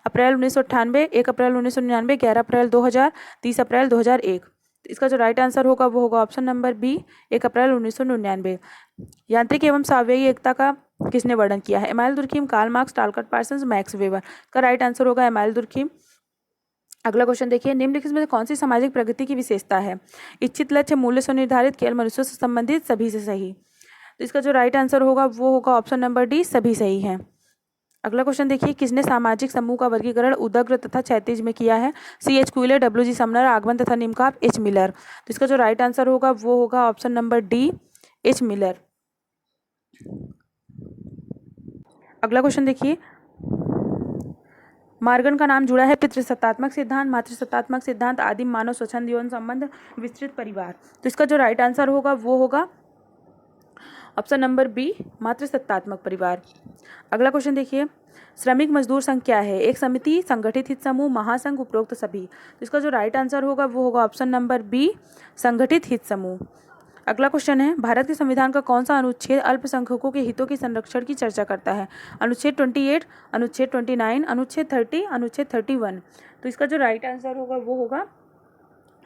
अप्रैल 1998, 1 अप्रैल 1999, 11 अप्रैल 2000, 30 अप्रैल 2001। इसका जो राइट आंसर होगा वो होगा ऑप्शन नंबर बी, 1 अप्रैल 1999। यांत्रिक एवं सावयवी एकता का किसने वर्णन किया है? Emile Durkheim, Karl Marx, Talcott Parsons, Max Weber. का राइट आंसर होगा एमाइल दुर्खीम। अगला क्वेश्चन देखिए, निम्नलिखित में कौन सी सामाजिक प्रगति की विशेषता है? इच्छित लक्ष्य, मूल्य से निर्धारित, केवल मनुष्य से संबंधित, सभी से सही। तो इसका जो राइट आंसर होगा वो होगा ऑप्शन नंबर डी, सभी सही है। अगला क्वेश्चन देखिए, किसने सामाजिक समूह का वर्गीकरण उदग्र तथा क्षैतिज में किया है? C.H. कूले, W.G. समनर, आगमन तथा निमकाप, H. मिलर। तो इसका जो राइट आंसर होगा वो होगा option number D, H. Miller. अगला क्वेश्चन देखिए, मार्गन का नाम जुड़ा है पितृसत्तात्मक सिद्धांत, मातृसत्तात्मक सिद्धांत, आदिम मानव स्वच्छंद यौन संबंध, विस्तृत परिवार। तो इसका जो राइट आंसर होगा वो होगा ऑप्शन नंबर बी, मातृसत्तात्मक परिवार। अगला क्वेश्चन देखिए, श्रमिक मजदूर संघ क्या है? एक समिति, संगठित हित समूह, महासंघ, उपरोक्त सभी। तो इसका जो राइट आंसर होगा वो होगा ऑप्शन नंबर बी, संगठित हित समूह। अगला क्वेश्चन है, भारत के संविधान का कौन सा अनुच्छेद अल्पसंख्यकों के हितों के संरक्षण की चर्चा करता है? अनुच्छेद 28, अनुच्छेद 29, अनुच्छेद 30, अनुच्छेद 31। तो इसका जो राइट आंसर होगा वो होगा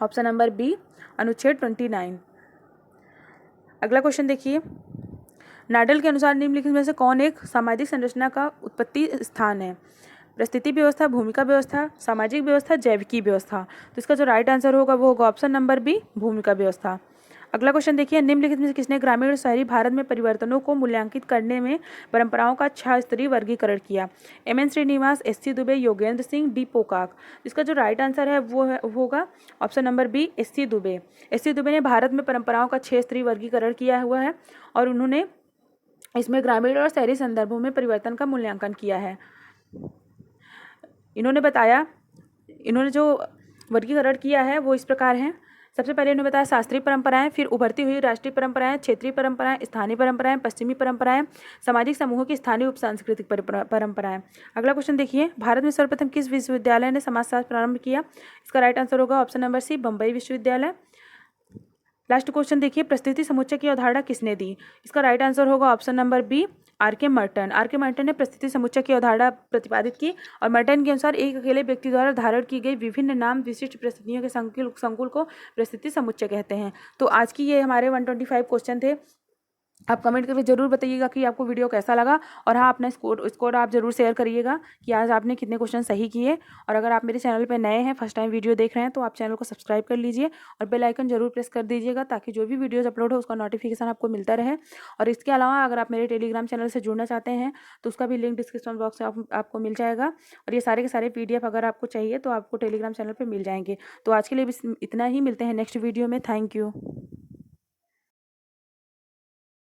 ऑप्शन नंबर बी, अनुच्छेद 29। अगला क्वेश्चन देखिए, नाडल के अनुसार निम्नलिखित में से कौन एक सामाजिक संरचना का उत्पत्ति स्थान है? परिस्थिति व्यवस्था, भूमिका व्यवस्था, सामाजिक व्यवस्था, जैविकी व्यवस्था। तो इसका जो राइट आंसर होगा वो होगा ऑप्शन नंबर बी, भूमिका व्यवस्था। अगला क्वेश्चन देखिए, निम्नलिखित में से किसने ग्रामीण और शहरी भारत में परिवर्तनों को मूल्यांकित करने में परंपराओं का 6 स्तरीय वर्गीकरण किया? M N. Srinivas, S C. Dube, Yogendra Singh, D Pocock. इसका जो राइट आंसर है वो होगा option number B, S C. Dube. S C. Dube ने भारत में परंपराओं का 6 स्तरीय वर्गीकरण किया हुआ है और उन्होंने इसमें ग्रामीण और शहरी संदर्भों में परिवर्तन का मूल्यांकन किया है। इन्होंने जो वर्गीकरण किया है वो इस प्रकार है। सबसे पहले इन्होंने बताया शास्त्रीय परंपराएं, फिर उभरती हुई राष्ट्रीय परंपराएं, क्षेत्रीय परंपराएं, स्थानीय परंपराएं, पश्चिमी परंपराएं, सामाजिक समूहों की स्थानीय उप सांस्कृतिक परंपराएं। अगला क्वेश्चन देखिए, भारत में सर्वप्रथम किस विश्वविद्यालय ने समाजशास्त्र प्रारंभ किया? इसका राइट आंसर होगा ऑप्शन नंबर सी, बम्बई विश्वविद्यालय। लास्ट क्वेश्चन देखिए, परिस्थिति समुच्चय की अवधारणा किसने दी? इसका राइट आंसर होगा option number B, R K. Merton. R K. Merton ने परिस्थिति समुच्चय की अवधारणा प्रतिपादित की और मर्टन के अनुसार एक अकेले व्यक्ति द्वारा धारण की गई विभिन्न नाम विशिष्ट परिस्थितियों के संकुल को परिस्थिति समुच्चय कहते हैं। तो आज की ये हमारे 125 क्वेश्चन थे। आप कमेंट करके जरूर बताइएगा कि आपको वीडियो कैसा लगा और हाँ, अपना स्कोर आप जरूर शेयर करिएगा कि आज आपने कितने क्वेश्चन सही किए। और अगर आप मेरे चैनल पर नए हैं, फर्स्ट टाइम वीडियो देख रहे हैं, तो आप चैनल को सब्सक्राइब कर लीजिए और बेल आइकन जरूर प्रेस कर दीजिएगा ताकि जो भी वीडियोज़ अपलोड हो उसका नोटिफिकेशन आपको मिलता रहे। और इसके अलावा अगर आप मेरे टेलीग्राम चैनल से जुड़ना चाहते हैं तो उसका भी लिंक डिस्क्रिप्शन बॉक्स में आपको मिल जाएगा। और ये सारे के सारे PDF अगर आपको चाहिए तो आपको टेलीग्राम चैनल पर मिल जाएंगे। तो आज के लिए इतना ही, मिलते हैं नेक्स्ट वीडियो में। Thank you.